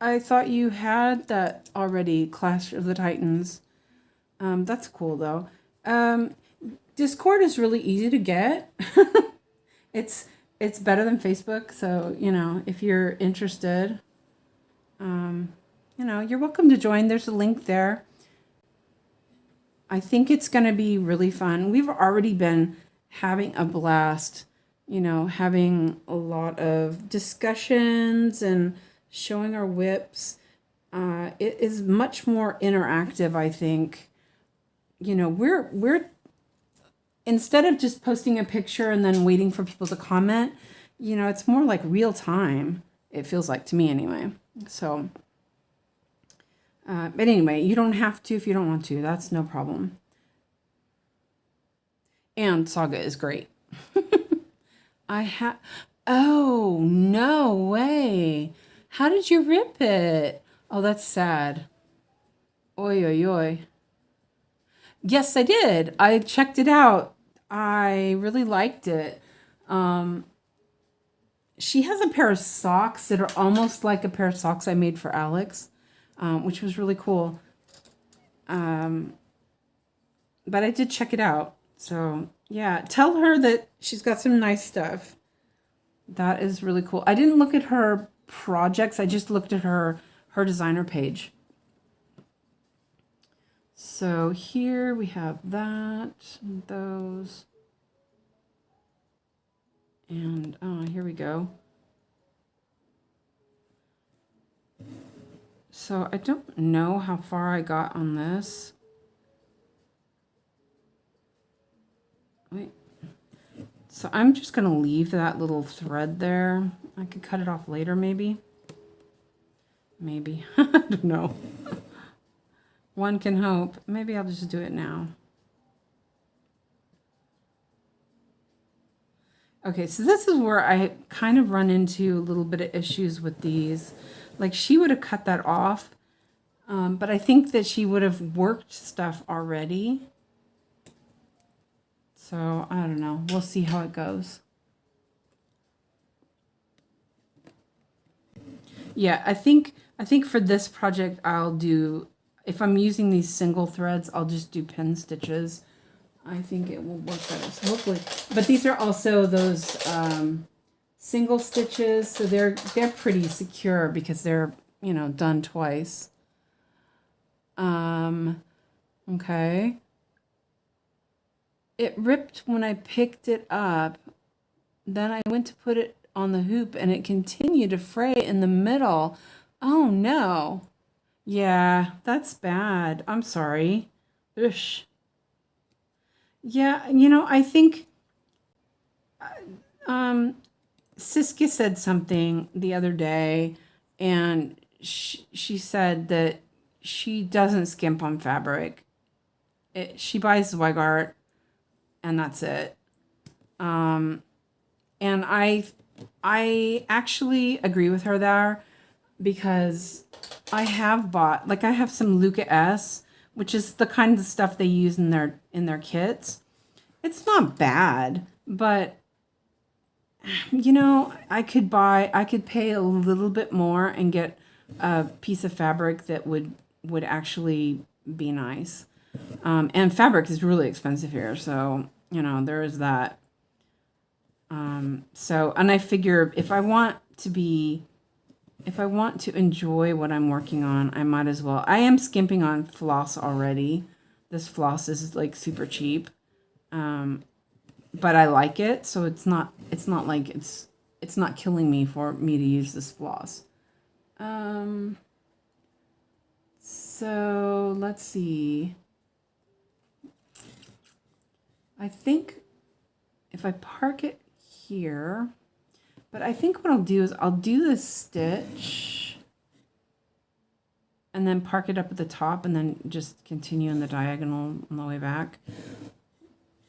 I thought you had that already, Clash of the Titans. That's cool though. Discord is really easy to get. It's better than Facebook, so you know, if you're interested, you know, you're welcome to join. There's a link there. I think it's going to be really fun. We've already been having a blast, you know, having a lot of discussions and showing our whips. It is much more interactive, I think. You know, we're instead of just posting a picture and then waiting for people to comment, you know, it's more like real time. It feels like to me anyway. So, but anyway, you don't have to if you don't want to. That's no problem. And Saga is great. Oh, no way. How did you rip it? Oh, that's sad. Oi, oi, oi. Yes, I did. I checked it out. I really liked it. She has a pair of socks that are almost like a pair of socks I made for Alex, which was really cool. But I did check it out. So, yeah, tell her that she's got some nice stuff. That is really cool. I didn't look at her projects. I just looked at her designer page. So here we have that, and those. And here we go. So I don't know how far I got on this. Wait. So I'm just going to leave that little thread there. I could cut it off later, maybe. Maybe. I don't know. One can hope. Maybe I'll just do it now. Okay, so this is where I kind of run into a little bit of issues with these. Like, she would have cut that off, but I think that she would have worked stuff already. So, I don't know. We'll see how it goes. Yeah, I think for this project, I'll do, if I'm using these single threads, I'll just do pin stitches. I think it will work better, so hopefully. But these are also those single stitches, so they're pretty secure because they're, you know, done twice. Okay. It ripped when I picked it up. Then I went to put it on the hoop and it continued to fray in the middle. Oh no. Yeah, that's bad. I'm sorry. Oosh. Yeah, you know, I think Siska said something the other day, and she said that she doesn't skimp on fabric. She buys 𝐌𝐤𝐻 and that's it. And I actually agree with her there, because I have bought, like, I have some Luca S, which is the kind of stuff they use in their kits. It's not bad, but you know, I could pay a little bit more and get a piece of fabric that would actually be nice. And fabric is really expensive here, so you know, there is that. So, and I figure if I want to enjoy what I'm working on, I might as well. I am skimping on floss already. This floss is like super cheap. But I like it, so it's not like it's not killing me for me to use this floss. So let's see. I think if I park it here, but I think what I'll do is I'll do this stitch and then park it up at the top and then just continue in the diagonal on the way back.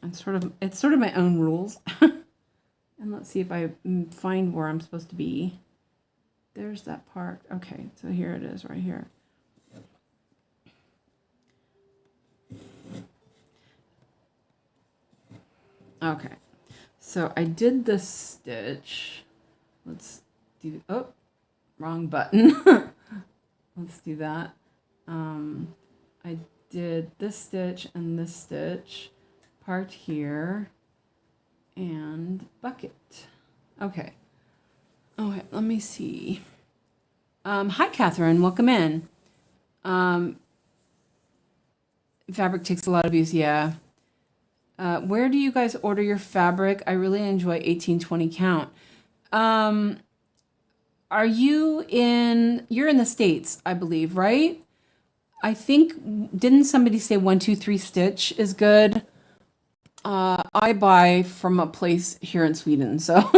And it's sort of my own rules. And let's see if I find where I'm supposed to be. There's that part. Okay, so here it is right here. Okay, so I did the stitch. Let's do, oh, wrong button. Let's do that. I did this stitch and this stitch. Part here and bucket. Okay. Okay, let me see. Hi, Catherine. Welcome in. Fabric takes a lot of use. Yeah. Where do you guys order your fabric? I really enjoy 1820 count. Are you you're in the States, I believe, right? I think, didn't somebody say 123 stitch is good? I buy from a place here in Sweden, so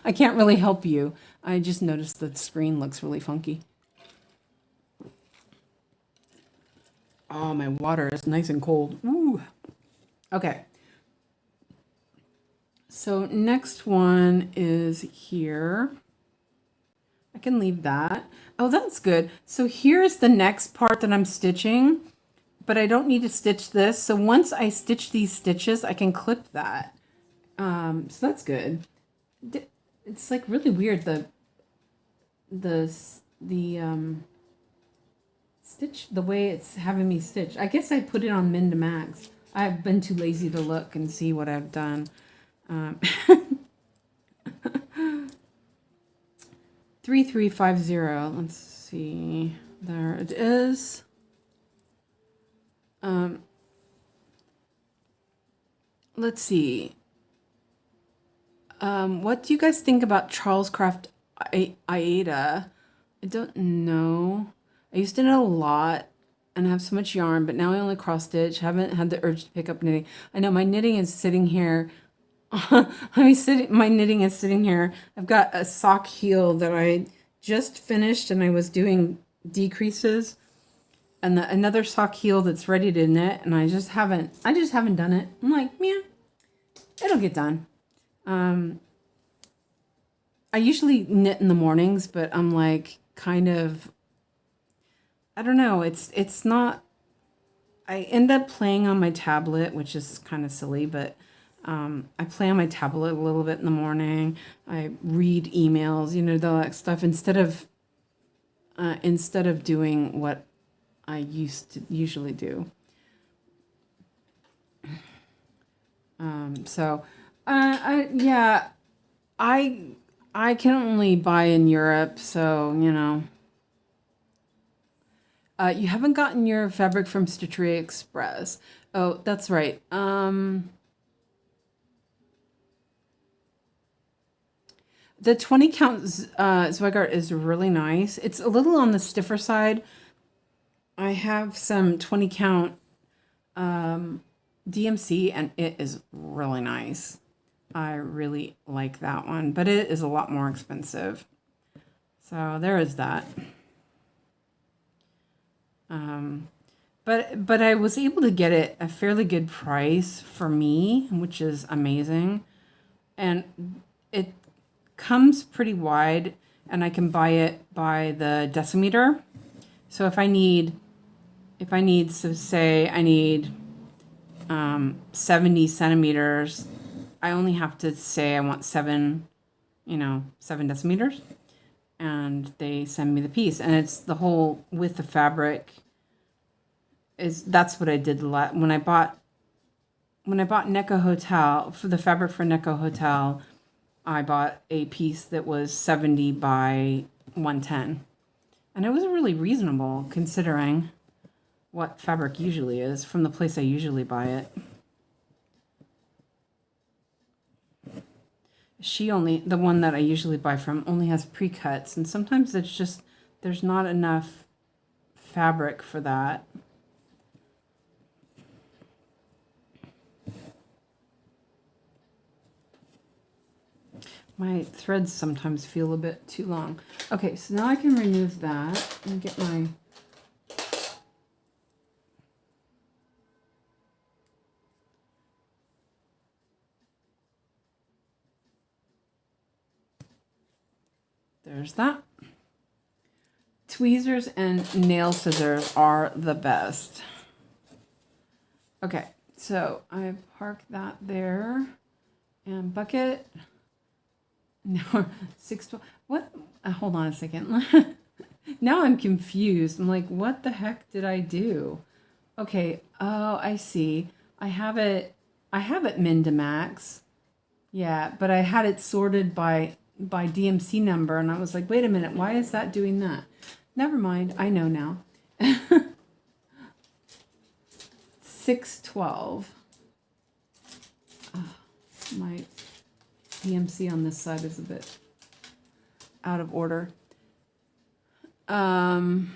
I can't really help you. I just noticed the screen looks really funky. Oh, my water is nice and cold. Ooh. Okay. So next one is here. I can leave that. Oh, that's good. So here's the next part that I'm stitching, but I don't need to stitch this. So once I stitch these stitches, I can clip that. So that's good. It's like really weird. The stitch, the way it's having me stitch. I guess I put it on min to max. I've been too lazy to look and see what I've done. 3350. Let's see. There it is. Let's see. What do you guys think about Charles Craft Aida? I don't know. I used to know a lot and have so much yarn, but now I only cross stitch. Haven't had the urge to pick up knitting. I know my knitting is sitting here. My knitting is sitting here. I've got a sock heel that I just finished and I was doing decreases, and another sock heel that's ready to knit, and I just haven't done it. I'm like, yeah, it'll get done. I usually knit in the mornings, but I'm like kind of, I don't know, it's not, I end up playing on my tablet, which is kind of silly, but I play on my tablet a little bit in the morning. I read emails, you know, all that stuff, instead of doing what I usually do. Yeah, I can only buy in Europe, so you know. You haven't gotten your fabric from Stitchery Express. Oh, that's right. The 20 count 𝐍𝐤𝐻 is really nice. It's a little on the stiffer side. I have some 20 count DMC, and it is really nice. I really like that one, but it is a lot more expensive. So there is that. But I was able to get it a fairly good price for me, which is amazing. And it comes pretty wide, and I can buy it by the decimeter. So if I need, so say I need 70 centimeters, I only have to say I want 7 decimeters, and they send me the piece, and it's the whole width of fabric. That's what I did when I bought 𝐒𝐈𝐲 Hotel, for the fabric for 𝐒𝐈𝐲 Hotel. I bought a piece that was 70 by 110, and it was really reasonable considering what fabric usually is from the place I usually buy it. The one that I usually buy from only has pre-cuts, and sometimes it's just, there's not enough fabric for that. My threads sometimes feel a bit too long. Okay, so now I can remove that and get my... There's that. Tweezers and nail scissors are the best. Okay, so I park that there. And bucket. Now 612. What? Hold on a second. Now I'm confused. I'm like, what the heck did I do? Okay. Oh, I see. I have it min to max. Yeah, but I had it sorted by DMC number, and I was like, wait a minute, why is that doing that? Never mind. I know now. 612. Oh, my DMC on this side is a bit out of order. Madeline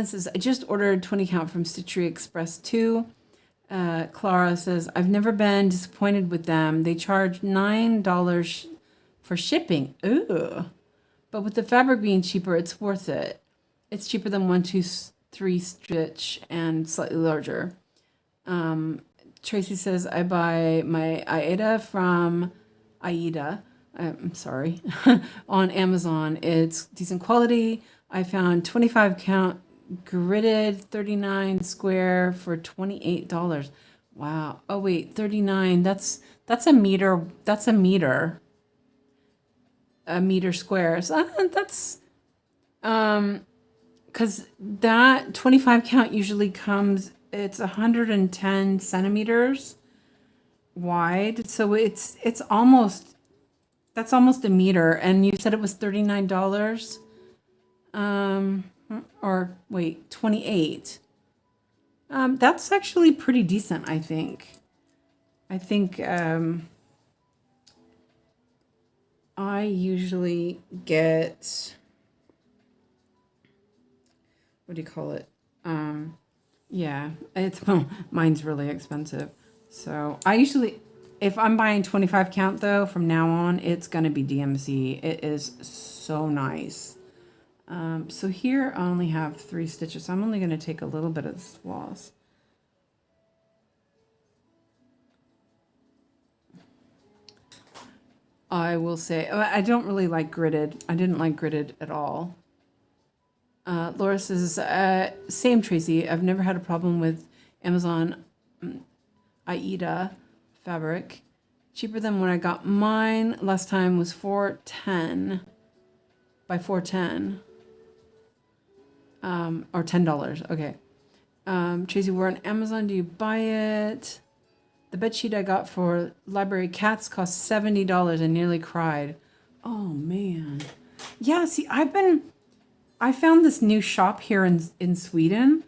says, I just ordered 20 count from Stitchery Express 2. Clara says, I've never been disappointed with them. They charge $9 for shipping. Ooh. But with the fabric being cheaper, it's worth it. It's cheaper than 123 stitch and slightly larger. Tracy says, I buy my 𝐈𝐲𝐬 from 𝐈𝐲𝐬. I'm sorry. On Amazon. It's decent quality. I found 25 count gridded 39 square for $28. Wow. Oh wait, 39. That's a meter. That's a meter. A meter square. So that's because that 25 count usually comes, it's 110 centimeters wide. So it's almost, that's almost a meter. And you said it was $39. Or wait, 28. That's actually pretty decent, I think. I usually get, what do you call it? Yeah, mine's really expensive. So I usually, if I'm buying 25 count though, from now on, it's going to be DMC. It is so nice. So here I only have 3 stitches. So I'm only going to take a little bit of this floss. I will say, I don't really like gridded. I didn't like gridded at all. Laura says, same Tracy. I've never had a problem with Amazon 𝐈𝐲𝐬 fabric. Cheaper than when I got mine. Last time was $4.10 by $4.10. Or $10. Okay. Tracy, we're on Amazon. Do you buy it? The bedsheet I got for library cats cost $70. I nearly cried. Oh man. Yeah, see, I found this new shop here in Sweden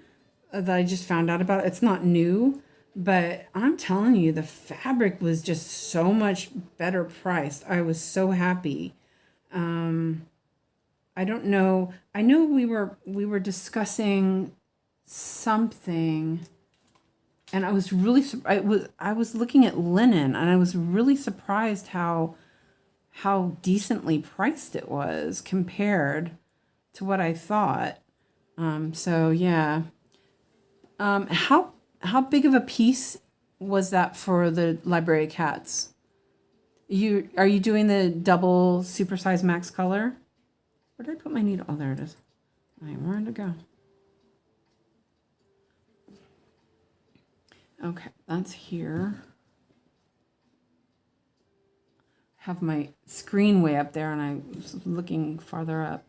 that I just found out about. It's not new, but I'm telling you, the fabric was just so much better priced. I was so happy. I don't know. I know we were discussing something, and I was really I was looking at linen, and I was really surprised how decently priced it was compared to what I thought. So yeah. How big of a piece was that for the Library of Cats? Are you doing the double supersize max color? Where did I put my needle? Oh, there it is. All right, where did it go? Okay, that's here. Have my screen way up there and I was looking farther up.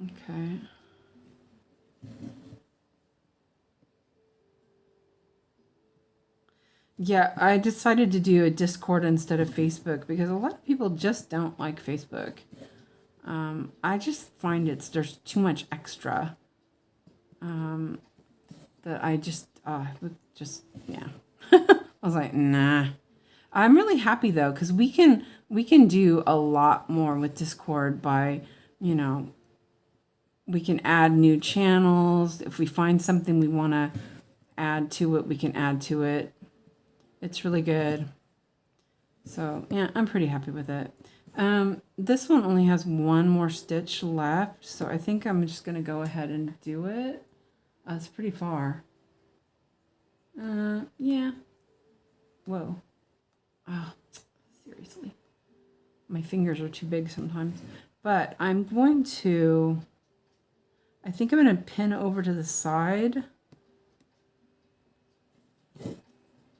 Okay. Yeah, I decided to do a Discord instead of Facebook because a lot of people just don't like Facebook. I just find there's too much extra. That I just yeah. I was like, nah. I'm really happy though, because we can do a lot more with Discord by, you know, we can add new channels. If we find something we want to add to it, we can add to it. It's really good. So yeah, I'm pretty happy with it. This one only has one more stitch left, so I think I'm just going to go ahead and do it. It's pretty far. Yeah. Whoa. Oh, seriously. My fingers are too big sometimes. But I'm going to, I think I'm going to pin over to the side.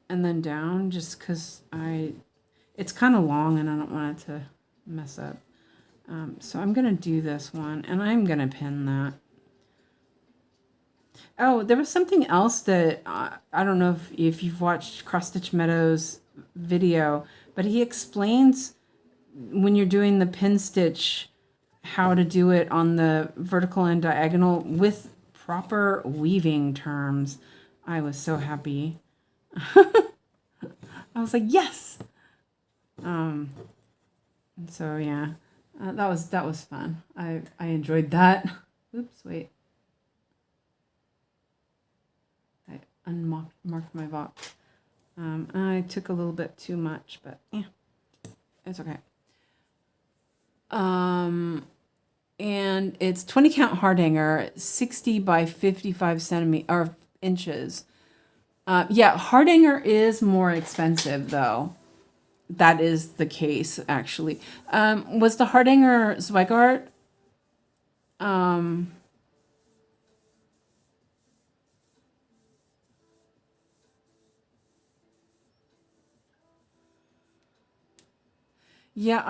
And then down, just because it's kind of long and I don't want it to mess up. So I'm going to do this one, and I'm going to pin that. Oh, there was something else that I don't know if you've watched Cross Stitch Meadows' video, but he explains when you're doing the pin stitch how to do it on the vertical and diagonal with proper weaving terms. I was so happy. I was like, yes. So yeah, that was fun. I enjoyed that. Oops, wait. I unmarked my box. I took a little bit too much, but yeah, it's okay. And it's 20 count heart hanger, 60 by 55 centimeters or inches. Yeah, heart hanger is more expensive though. That is the case, actually. Was the heart hanger 𝐒𝐈𝐲? Yeah,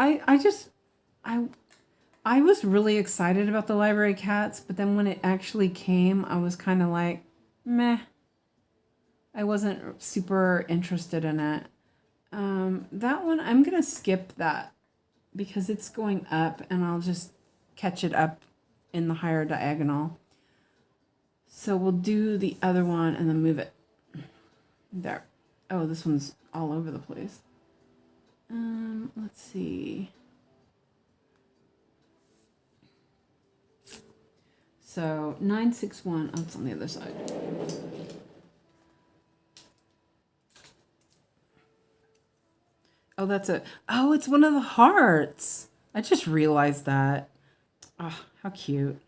I was really excited about the Library Cats, but then when it actually came, I was kind of like, meh. I wasn't super interested in it. That one, I'm going to skip that because it's going up and I'll just catch it up in the higher diagonal. So we'll do the other one and then move it there. Oh, this one's all over the place. Let's see. So 961, oh, it's on the other side. Oh, that's it. Oh, it's one of the hearts. I just realized that. Oh, how cute.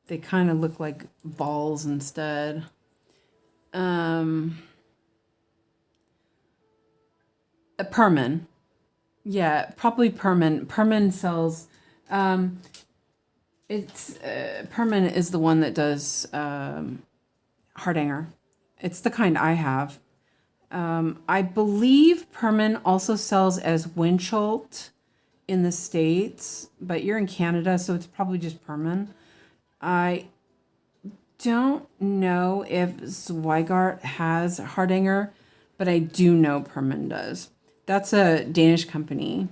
They kind of look like balls instead. A Perman. Yeah, probably Perman. Perman sells... Perman is the one that does heart hanger. It's the kind I have. I believe Perman also sells as 𝐻𝐻 in the States, but you're in Canada, so it's probably just Perman. I don't know if 𝐒𝐈𝐲 has heart hanger, but I do know Perman does. That's a Danish company.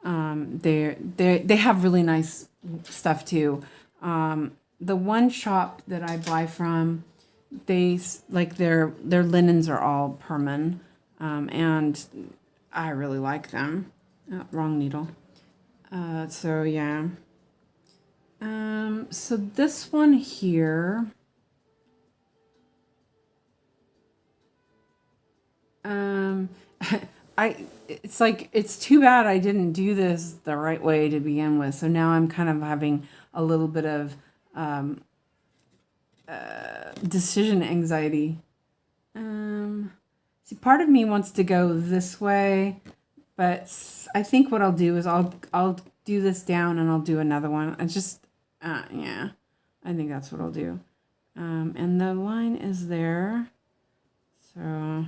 They have really nice stuff too. The one shop that I buy from, they like their linens are all Perman, and I really like them. Wrong needle. So yeah. So this one here, it's like, it's too bad I didn't do this the right way to begin with. So now I'm kind of having a little bit of decision anxiety. See, part of me wants to go this way, but I think what I'll do is I'll do this down and I'll do another one. I just, yeah, I think that's what I'll do. And the line is there. So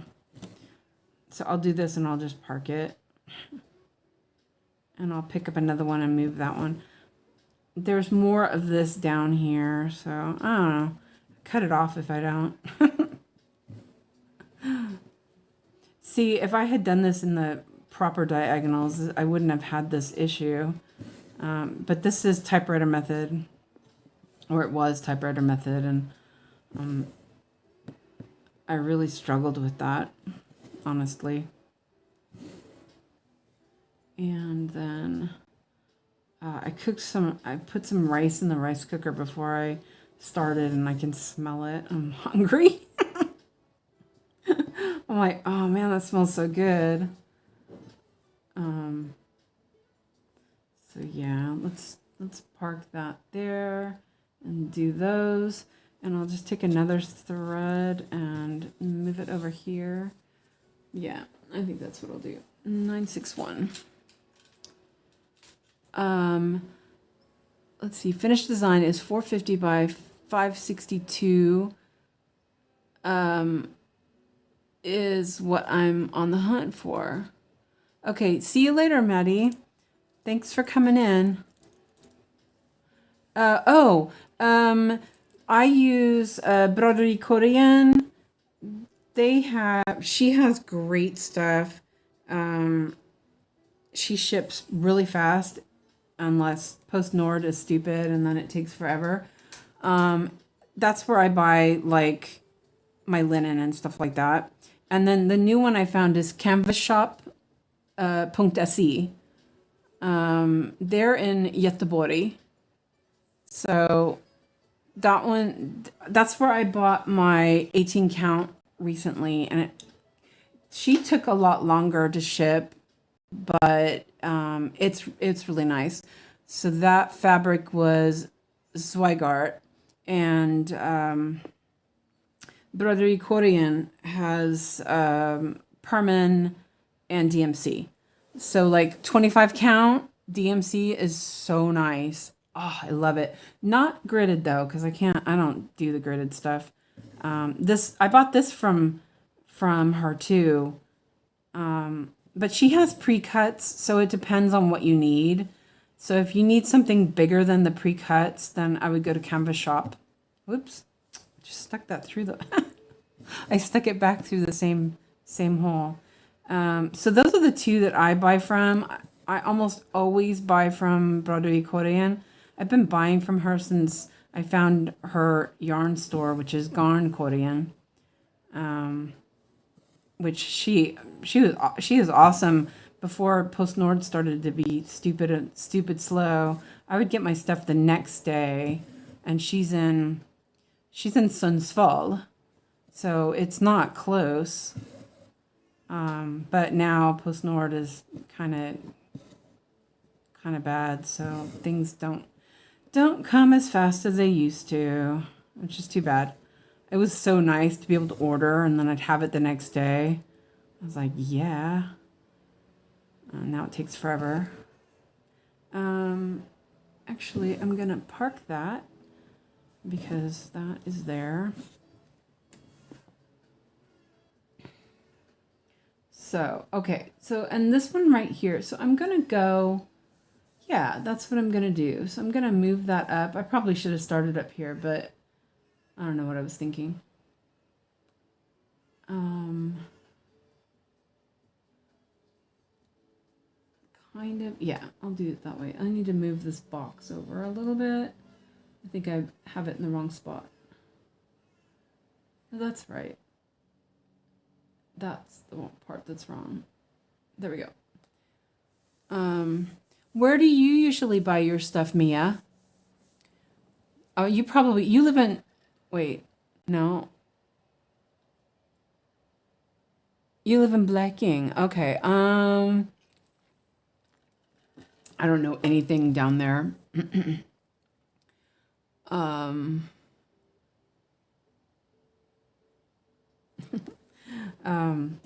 I'll do this and I'll just park it. And I'll pick up another one and move that one. There's more of this down here, so I don't know. Cut it off if I don't. See, if I had done this in the proper diagonals, I wouldn't have had this issue. But this is typewriter method, or it was typewriter method, and I really struggled with that, honestly. And then I put some rice in the rice cooker before I started, and I can smell it. I'm hungry. I'm like, oh man, that smells so good. So yeah, let's park that there and do those. And I'll just take another thread and move it over here. Yeah, I think that's what I'll do. 961. Let's see, finished design is 450 by 562. Is what I'm on the hunt for. Okay, see you later, Maddie. Thanks for coming in. I use Broderie Korean. She has great stuff. She ships really fast, unless PostNord is stupid and then it takes forever. That's where I buy like my linen and stuff like that. And then the new one I found is canvasshop.se. They're in Göteborg. So that one, that's where I bought my 18 count recently. And she took a lot longer to ship, but it's really nice. So that fabric was Zweigart, and Broderie Korean has Perman and DMC. So like 25 count DMC is so nice. Oh, I love it. Not gridded though, because I don't do the gridded stuff. I bought this from her too. But she has pre-cuts, so it depends on what you need. So if you need something bigger than the pre-cuts, then I would go to Canvas Shop. Whoops. Just stuck that through the I stuck it back through the same hole. So those are the two that I buy from. I almost always buy from Broderie Korean. I've been buying from her since I found her yarn store, which is Garn Korean. Which she is awesome. Before PostNord started to be stupid slow, I would get my stuff the next day, and she's in Sundsvall, so it's not close. But now PostNord is kind of bad, so things don't come as fast as they used to, which is too bad. It was so nice to be able to order and then I'd have it the next day. I was like, yeah. Now it takes forever. Actually, I'm gonna park that because that is there. So, okay. So, and this one right here. So I'm gonna go, yeah, that's what I'm gonna do. So I'm gonna move that up. I probably should have started up here, but I don't know what I was thinking. Kind of, yeah, I'll do it that way. I need to move this box over a little bit. I think I have it in the wrong spot. That's right. That's the part that's wrong. There we go. Where do you usually buy your stuff, Mia? Oh, you live in, wait, no. You live in Blacking. Okay. I don't know anything down there. um,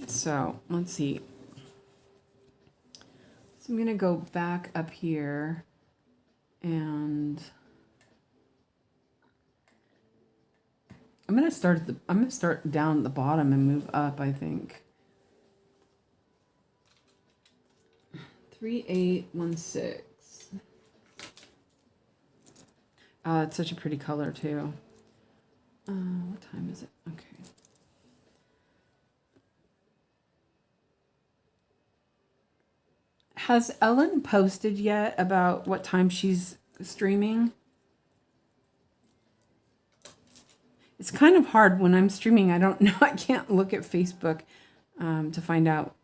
so let's see. So I'm gonna go back up here and I'm gonna start down at the bottom and move up, I think. 3816. Oh, it's such a pretty color too. What time is it? Okay. Has Ellen posted yet about what time she's streaming? It's kind of hard when I'm streaming. I don't know. I can't look at Facebook to find out.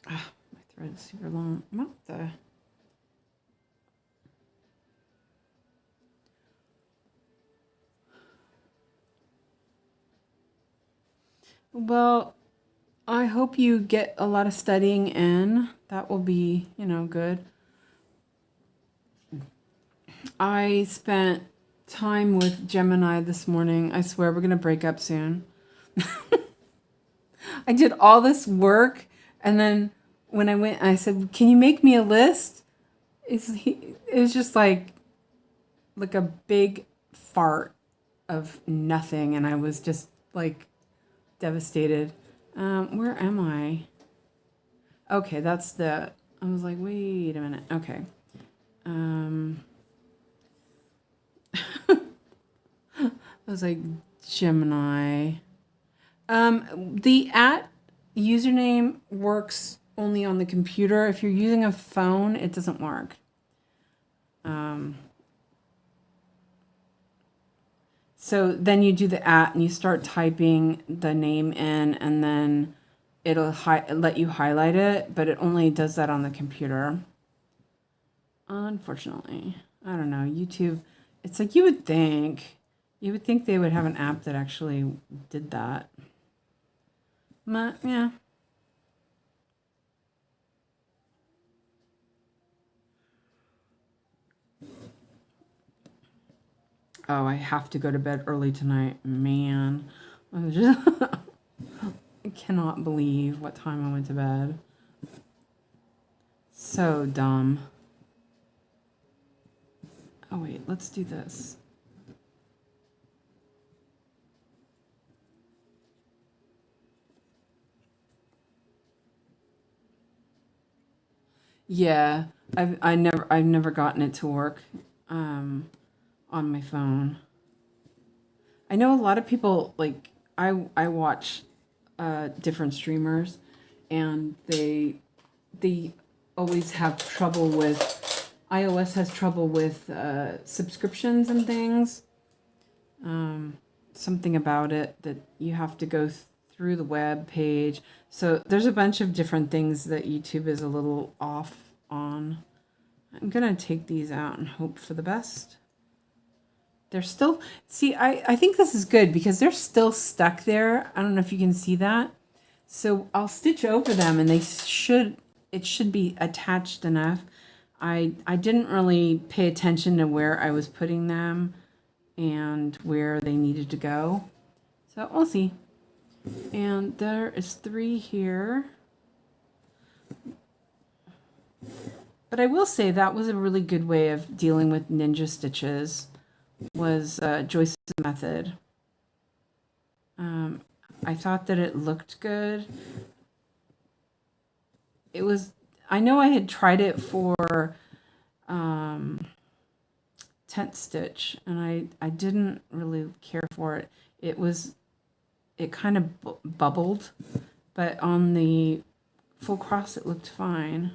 Oh, my thread is super long. What the? Well, I hope you get a lot of studying in. That will be, good. I spent time with Gemini this morning. I swear we're going to break up soon. I did all this work, and then when I went, I said, "Can you make me a list?" It was just like a big fart of nothing, and I was just like devastated. Where am I? Okay, that's I was like, wait a minute. Okay. I was like, Gemini. The username works only on the computer. If you're using a phone, it doesn't work. So then you do the and you start typing the name in, and then it'll let you highlight it, but it only does that on the computer. Unfortunately, I don't know. YouTube, it's like you would think they would have an app that actually did that. But, yeah. Oh, I have to go to bed early tonight. Man, I cannot believe what time I went to bed. So dumb. Oh, wait, let's do this. Yeah, I've never gotten it to work on my phone. I know a lot of people, like, I watch different streamers, and they always have trouble with iOS has trouble with subscriptions and things. Something about it that you have to go through the web page. So there's a bunch of different things that YouTube is a little off on. I'm gonna take these out and hope for the best. They're still, see, I think this is good because they're still stuck there. I don't know if you can see that. So I'll stitch over them, and it should be attached enough. I didn't really pay attention to where I was putting them and where they needed to go. So we'll see. And there is 3 here. But I will say that was a really good way of dealing with ninja stitches, was Joyce's method. I thought that it looked good. It was, I know I had tried it for tent stitch, and I didn't really care for it. It kind of bubbled, but on the full cross it looked fine.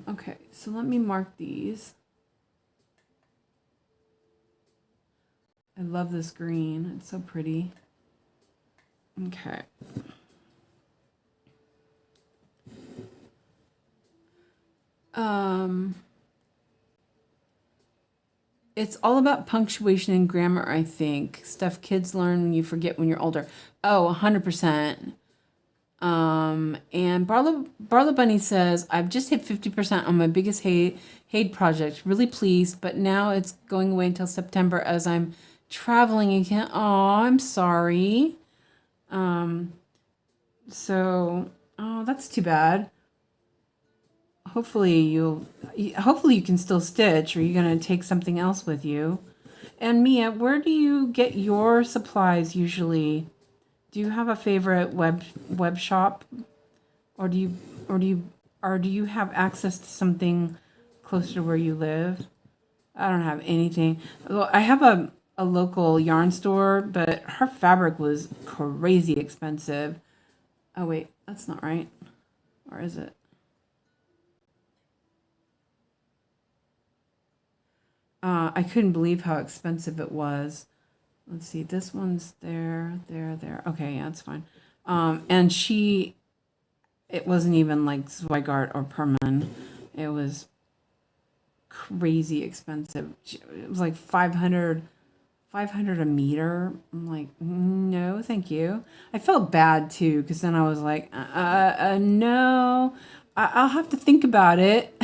Okay, so let me mark these. I love this green. It's so pretty. Okay. Um, it's all about punctuation and grammar, I think. Stuff kids learn when you forget when you're older. Oh, 100%. And Barla Bunny says, I've just hit 50% on my biggest Haid project. Really pleased, but now it's going away until September as I'm traveling again. Oh, I'm sorry. Um, oh, that's too bad. Hopefully you can still stitch, or you're going to take something else with you. And Mia, where do you get your supplies usually? Do you have a favorite web shop, or do you have access to something closer to where you live? I don't have anything. Well, I have a local yarn store, but her fabric was crazy expensive. Oh wait, that's not right. Or is it? I couldn't believe how expensive it was. Let's see, this one's there. Okay, yeah, it's fine. And it wasn't even like Zweigart or Perman. It was crazy expensive. It was like 500 a meter. I'm like, no, thank you. I felt bad too, because then I was like, no, I'll have to think about it.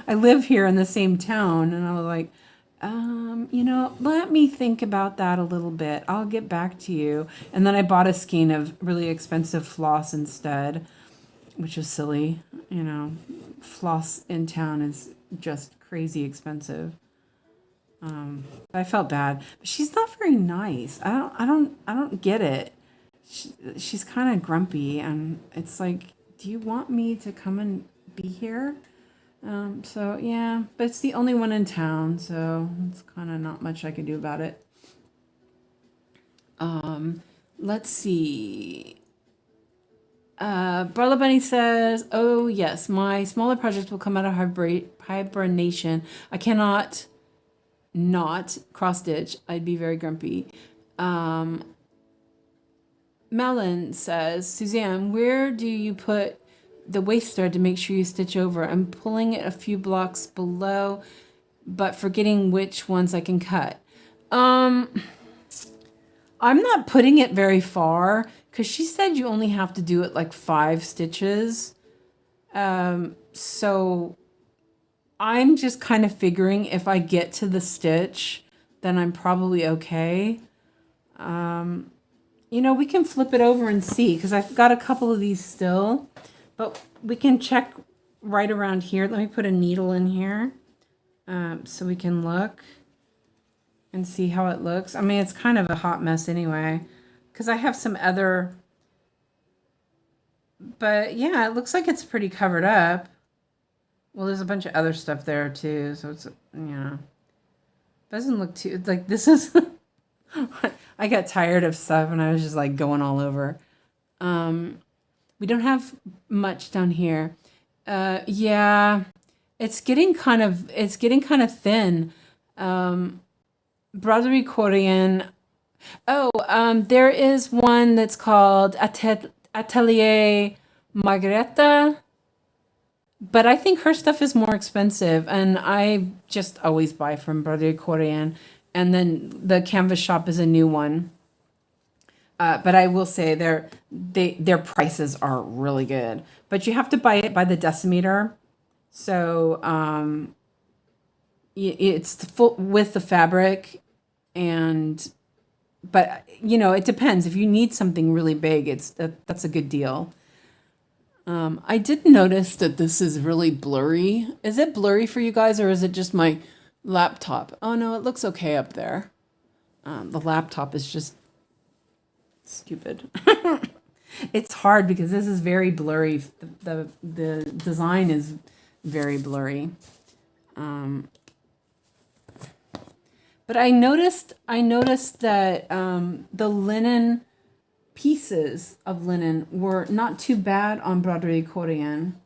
I live here in the same town, and I was like, let me think about that a little bit. I'll get back to you. And then I bought a skein of really expensive floss instead, which was silly. Floss in town is just crazy expensive. I felt bad, but she's not very nice. I don't get it. She's kind of grumpy, and it's like, do you want me to come and be here? So yeah, but it's the only one in town, so it's kind of not much I can do about it. Let's see. Barla Bunny says, oh yes, my smaller projects will come out of hibernation. I cannot not cross stitch. I'd be very grumpy. Melon says, Suzanne, where do you put the waist thread to make sure you stitch over? I'm pulling it a few blocks below, but forgetting which ones I can cut. I'm not putting it very far, because she said you only have to do it like 5 stitches. So I'm just kind of figuring if I get to the stitch, then I'm probably okay. We can flip it over and see, because I've got a couple of these still. But we can check right around here. Let me put a needle in here so we can look and see how it looks. I mean, it's kind of a hot mess anyway, because I have some other... But yeah, it looks like it's pretty covered up. Well, there's a bunch of other stuff there too, so it's, doesn't look too... It's like, this is... I got tired of stuff, and I was just like going all over. We don't have much down here. Yeah, it's getting kind of thin. Broderie Korean. There is one that's called Atelier Margareta, but I think her stuff is more expensive, and I just always buy from Broderie Korean, and then the canvas shop is a new one. But I will say their prices are really good. But you have to buy it by the decimeter. So it's full with the fabric, but it depends. If you need something really big, that's a good deal. I did notice that this is really blurry. Is it blurry for you guys, or is it just my laptop? Oh no, it looks okay up there. The laptop is just stupid. It's hard because this is very blurry. The design is very blurry. But I noticed that the linen pieces of linen were not too bad on Broderie Korean.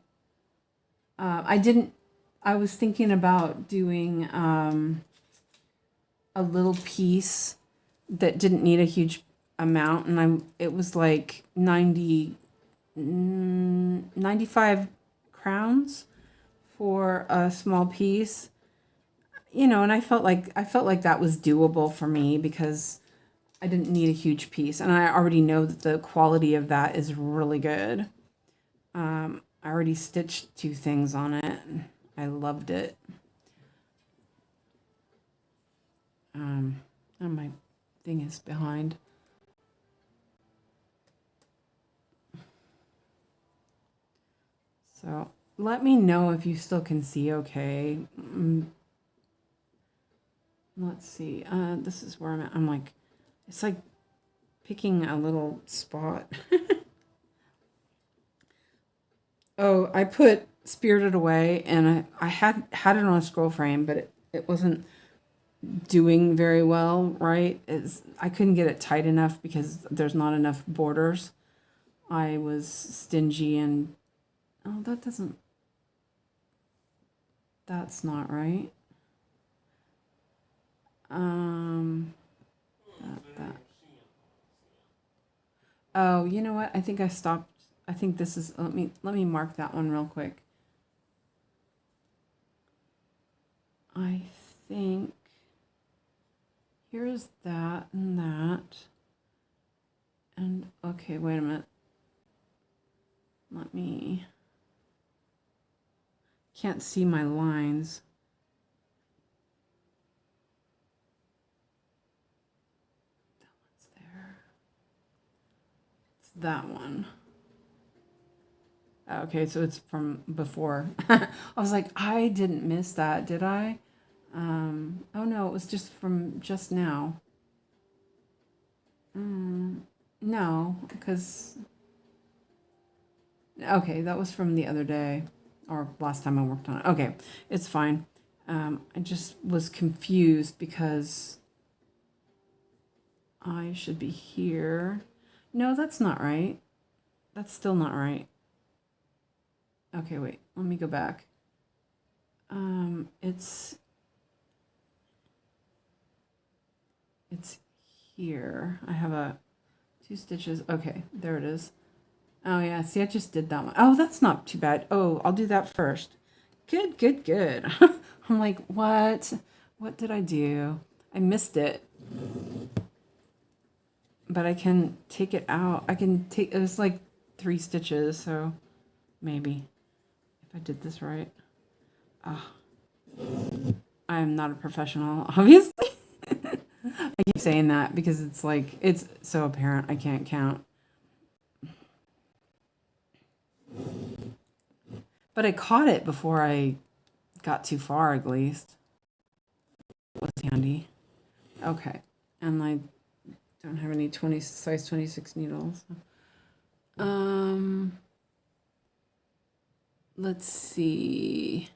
I was thinking about doing a little piece that didn't need a huge amount, and it was like 95 crowns for a small piece, you know, and I felt like that was doable for me because I didn't need a huge piece, and I already know that the quality of that is really good. I already stitched 2 things on it. I loved it. And my thing is behind. So let me know if you still can see okay. Let's see. This is where I'm at. I'm like, it's like picking a little spot. Oh, I put Spirited Away, and I had it on a scroll frame, but it wasn't doing very well, right? I couldn't get it tight enough because there's not enough borders. I was stingy and, oh, that's not right. Oh, you know what? I think I stopped. I think this is, let me mark that one real quick. I think here's that and that. And okay, wait a minute. Can't see my lines. That one's there. It's that one. Okay, so it's from before. I was like, I didn't miss that, did I? Oh no, it was just from just now. No, because, okay, that was from the other day, or last time I worked on it. Okay, it's fine. I just was confused because I should be here. No, that's not right. That's still not right. Okay, wait, let me go back. It's here. I have 2 stitches. Okay, there it is. Oh yeah, see, I just did that one. Oh, that's not too bad. Oh, I'll do that first. Good, good, good. I'm like, what? What did I do? I missed it. But I can take it out. It was like 3 stitches, so maybe. If I did this right. Oh, I am not a professional, obviously. I keep saying that because it's like, it's so apparent I can't count. But I caught it before I got too far, at least. It was handy. Okay. And I don't have any size 26 needles. Let's see.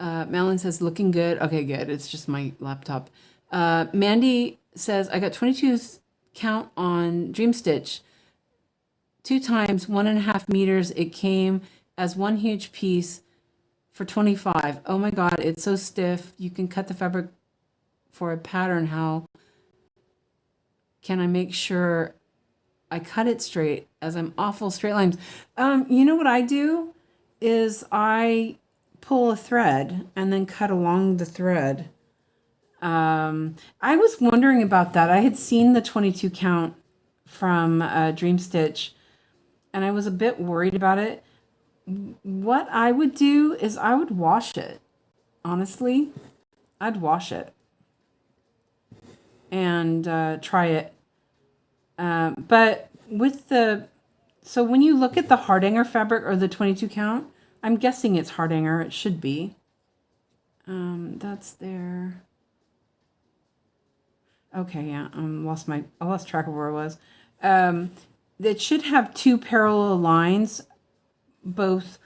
Malin says, looking good. Okay, good. It's just my laptop. Mandy says, I got 22 count on Dream Stitch. 2 times, 1.5 meters. It came as one huge piece for 25. Oh my God, it's so stiff. You can cut the fabric for a pattern. How can I make sure I cut it straight, as I'm awful straight lines? You know what I do is I pull a thread and then cut along the thread. I was wondering about that. I had seen the 22 count from Dream Stitch, and I was a bit worried about it. What I would do is I would wash it. Honestly, I'd wash it and try it. But with so when you look at the Hardanger fabric or the 22 count, I'm guessing it's Hardanger. It should be. That's there. Okay, yeah, I lost track of where I was. It should have 2 parallel lines, both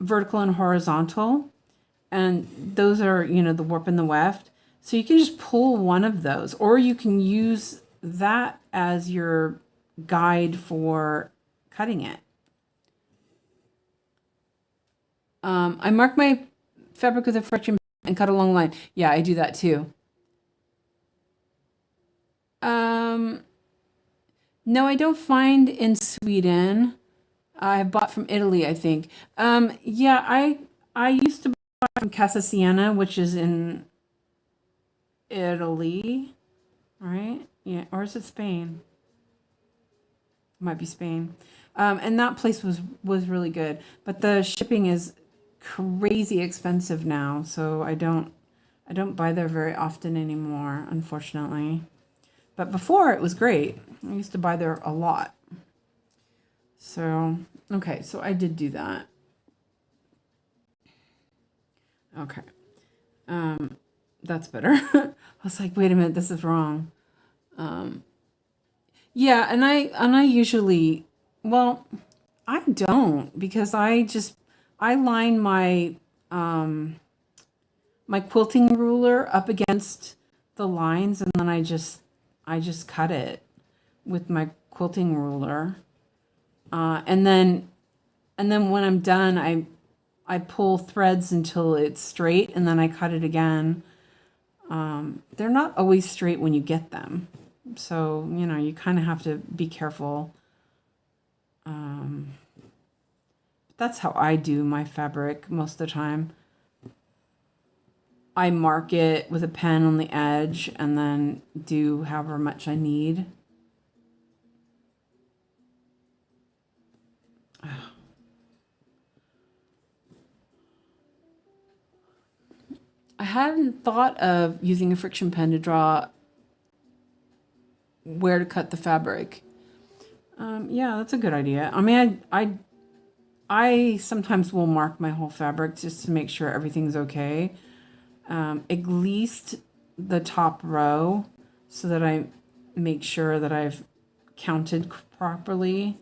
vertical and horizontal, and those are, the warp and the weft. So you can just pull one of those, or you can use that as your guide for cutting it. I mark my fabric with a friction and cut a long line. Yeah, I do that too. No, I don't find in Sweden. I bought from Italy, I think. Yeah, I used to buy from Casa Siena, which is in Italy, right? Yeah, or is it Spain? It might be Spain. And that place was really good, but the shipping is crazy expensive now, so I don't buy there very often anymore, unfortunately. But before it was great. I used to buy there a lot. So, okay, so I did do that. Okay. That's better. I was like, wait a minute, this is wrong. Yeah, and I usually, well, I don't because I line my quilting ruler up against the lines, and then I just cut it with my quilting ruler. And then when I'm done, I pull threads until it's straight, and then I cut it again. They're not always straight when you get them, so you kind of have to be careful. That's how I do my fabric most of the time. I mark it with a pen on the edge and then do however much I need. I hadn't thought of using a friction pen to draw where to cut the fabric. Yeah, that's a good idea. I mean, I sometimes will mark my whole fabric just to make sure everything's okay. At least the top row, so that I make sure that I've counted properly,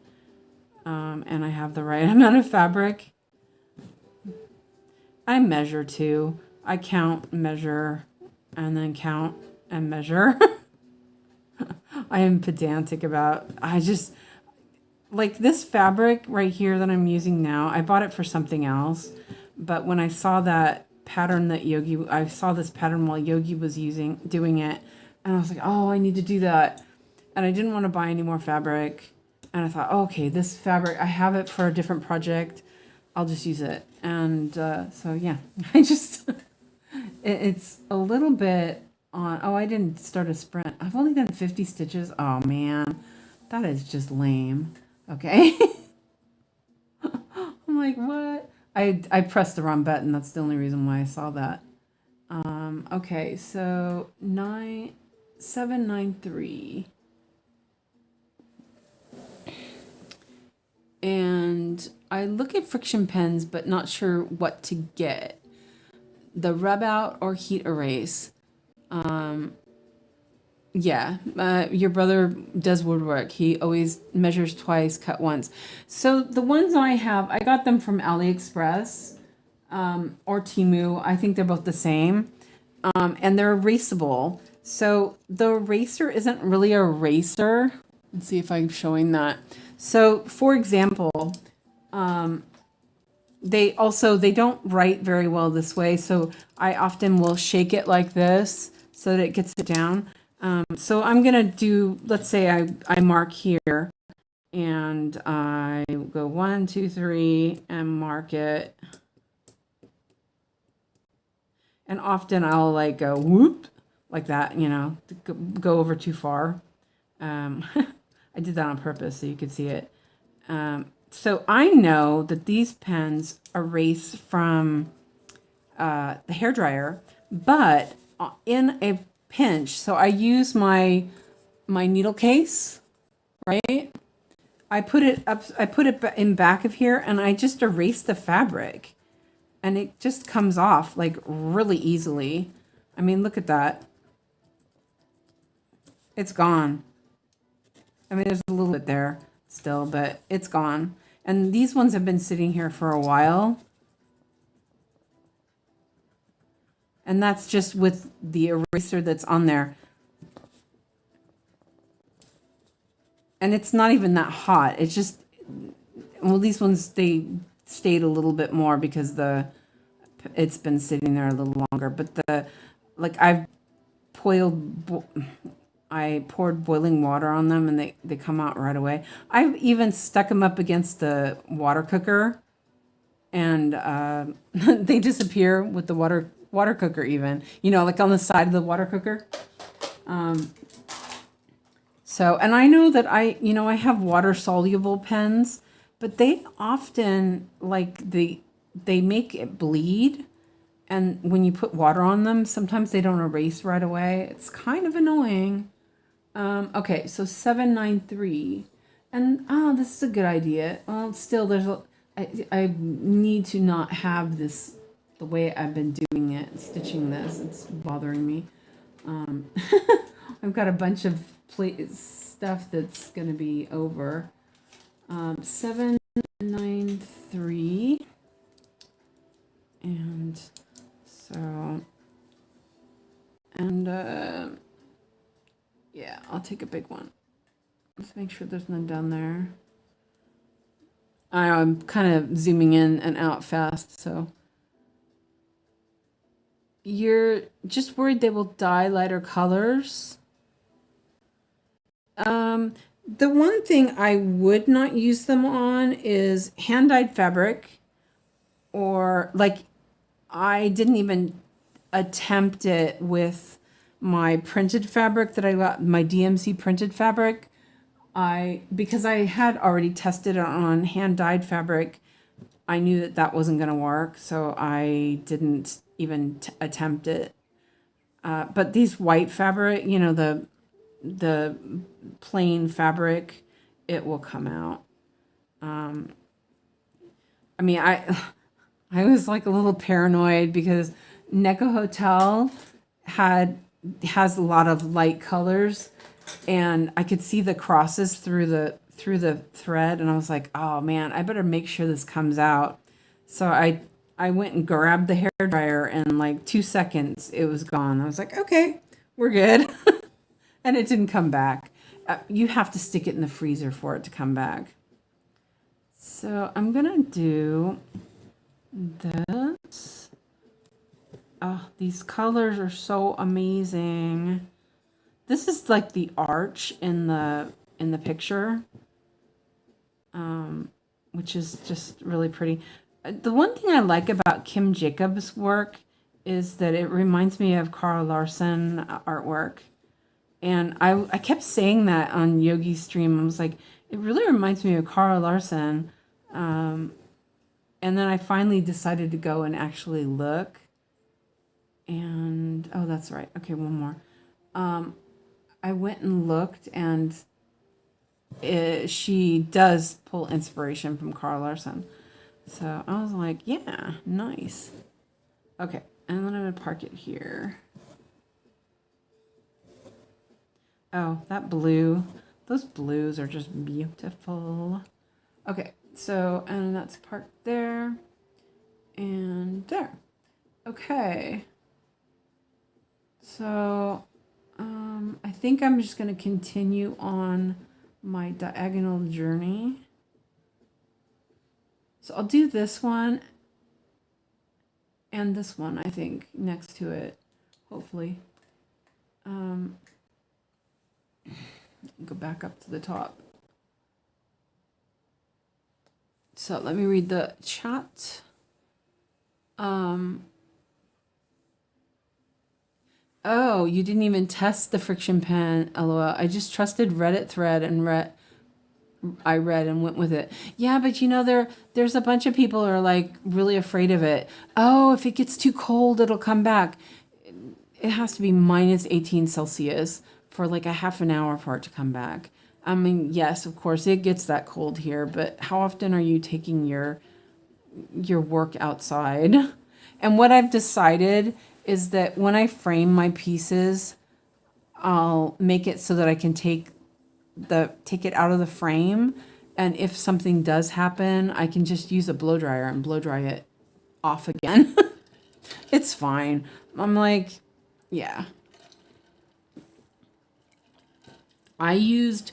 and I have the right amount of fabric. I measure too. I count, measure, and then count and measure. I am pedantic about, I just, like this fabric right here that I'm using now, I bought it for something else. But when I saw that pattern that I saw this pattern while Yogi was doing it. And I was like, oh, I need to do that. And I didn't want to buy any more fabric. And I thought, oh, okay, this fabric, I have it for a different project. I'll just use it. And so, yeah, it's a little bit on, oh, I didn't start a sprint. I've only done 50 stitches. Oh, man, that is just lame. Okay. I'm like, what? I pressed the wrong button. That's the only reason why I saw that. Okay, so 793. And I look at friction pens, but not sure what to get. The rub out or heat erase. Yeah, your brother does woodwork. He always measures twice, cut once. So the ones I have, I got them from AliExpress or Temu. I think they're both the same. And they're erasable. So the eraser isn't really a eraser. Let's see if I'm showing that. So for example, they don't write very well this way. So I often will shake it like this so that it gets it down. So I'm going to do, let's say I mark here and I go 1, 2, 3 and mark it. And often I'll like go whoop like that, go over too far. I did that on purpose so you could see it. So I know that these pens erase from the hairdryer, but in a pinch, so I use my needle case, right? I put it in back of here and I just erase the fabric and it just comes off like really easily. I mean, look at that. It's gone. I mean, there's a little bit there still, but it's gone. And these ones have been sitting here for a while. And that's just with the eraser that's on there. And it's not even that hot. It's just, well, these ones, they stayed a little bit more because it's been sitting there a little longer. But I poured boiling water on them and they come out right away. I've even stuck them up against the water cooker and they disappear with the water cooker even, you know, like on the side of the water cooker. So, and I know that I have water soluble pens, but they often they make it bleed. And when you put water on them, sometimes they don't erase right away. It's kind of annoying. Okay, so 793. And, this is a good idea. Well, still, I need to not have this the way I've been doing it, stitching this. It's bothering me. I've got a bunch of stuff that's going to be over. 793. And so, and yeah, I'll take a big one. Let's make sure there's none down there. I'm kind of zooming in and out fast, so. You're just worried they will dye lighter colors. The one thing I would not use them on is hand-dyed fabric, or like I didn't even attempt it with my printed fabric that I got, my DMC printed fabric. Because I had already tested it on hand-dyed fabric, I knew that that wasn't going to work, so I didn't even attempt it. But these white fabric, you know, the plain fabric, it will come out. I mean, I was like a little paranoid because 𝐒𝐈𝐬 Hotel has a lot of light colors, and I could see the crosses through the thread, and I was like, oh man, I better make sure this comes out. So I went and grabbed the hairdryer, and like 2 seconds it was gone. I was like, okay, we're good. And it didn't come back. You have to stick it in the freezer for it to come back. So I'm gonna do this. Oh, these colors are so amazing. This is like the arch in the picture, which is just really pretty. The one thing I like about Kim Jacobs' work is that it reminds me of Carl Larson artwork. And I kept saying that on Yogi's stream. I was like, it really reminds me of Carl Larson. And then I finally decided to go and actually look. And, oh, that's right. Okay, one more. I went and looked, and she does pull inspiration from Carl Larson. So I was like, yeah, nice. Okay, and then I'm going to park it here. Oh, that blue. Those blues are just beautiful. Okay, so, and that's parked there. And there. Okay. So, I think I'm just going to continue on my diagonal journey. So I'll do this one and this one, I think, next to it, hopefully. Go back up to the top. So let me read the chat. Oh, you didn't even test the friction pen, LOL. I just trusted Reddit thread and I read and went with it. Yeah, but you know, there's a bunch of people who are like really afraid of it. Oh, if it gets too cold, it'll come back. It has to be minus 18 Celsius for like a half an hour for it to come back. I mean, yes, of course it gets that cold here, but how often are you taking your work outside? And what I've decided is that when I frame my pieces, I'll make it so that I can take it out of the frame, and if something does happen, I can just use a blow dryer and blow dry it off again. It's fine. I'm like, yeah. I used,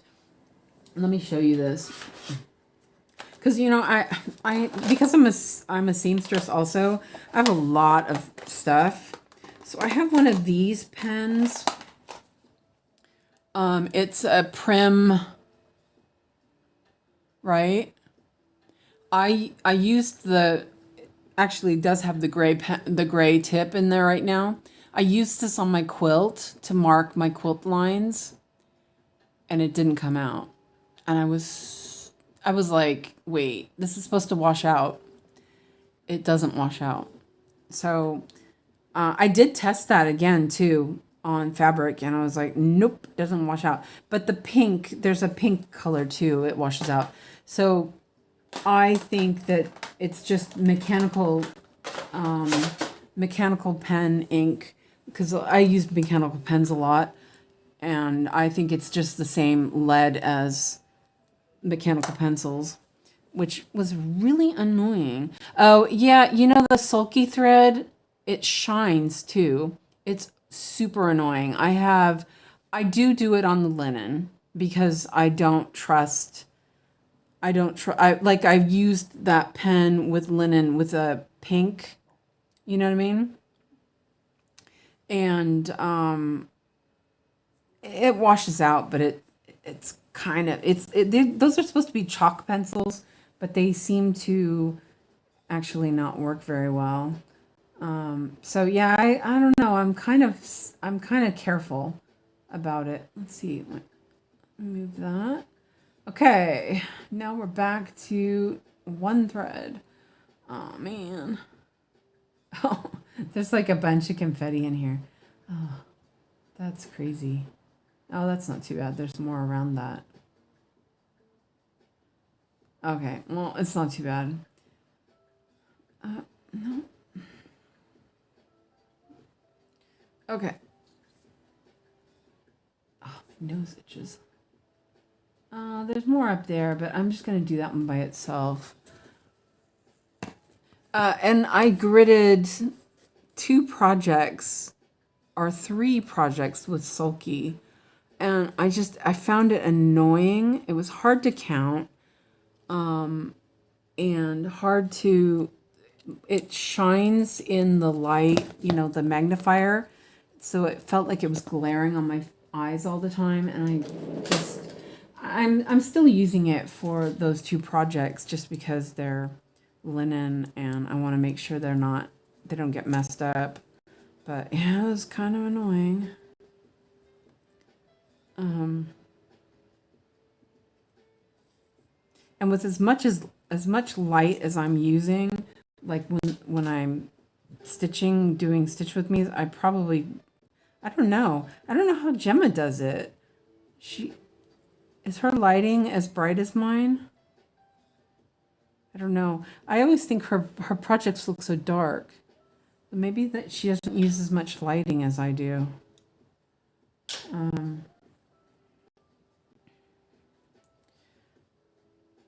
let me show you this. Because, you know, because I'm a seamstress also, I have a lot of stuff. So I have one of these pens. It's a Prim, right? I used the actually does have the gray tip in there right now. I used this on my quilt to mark my quilt lines, and it didn't come out. And I was like, wait, this is supposed to wash out. It doesn't wash out. So I did test that again too on fabric, and I was like, nope, doesn't wash out. But the pink, there's a pink color too, it washes out. So I think that it's just mechanical pen ink, because I used mechanical pens a lot, and I think it's just the same lead as mechanical pencils, which was really annoying. Oh yeah, you know the sulky thread, it shines too. It's super annoying. I do it on the linen because I've used that pen with linen with a pink, you know what I mean? And it washes out, but it's kind of, those are supposed to be chalk pencils, but they seem to actually not work very well. So yeah, I don't know. I'm kind of careful about it. Let's see. Move that. Okay, now we're back to one thread. Oh man. Oh, there's like a bunch of confetti in here. Oh, that's crazy. Oh, that's not too bad. There's more around that. Okay, well, it's not too bad. No. Okay. Oh, my nose itches. There's more up there, but I'm just going to do that one by itself. And I gridded 2 projects or 3 projects with sulky, and I found it annoying. It was hard to count, and hard to, it shines in the light, the magnifier, so it felt like it was glaring on my eyes all the time, and I'm still using it for those 2 projects just because they're linen, and I want to make sure they don't get messed up. But yeah, it was kind of annoying. And with as much light as I'm using, like when I'm stitching, doing Stitch With Me, I don't know how Gemma does it. Is her lighting as bright as mine? I don't know. I always think her projects look so dark. Maybe that she doesn't use as much lighting as I do.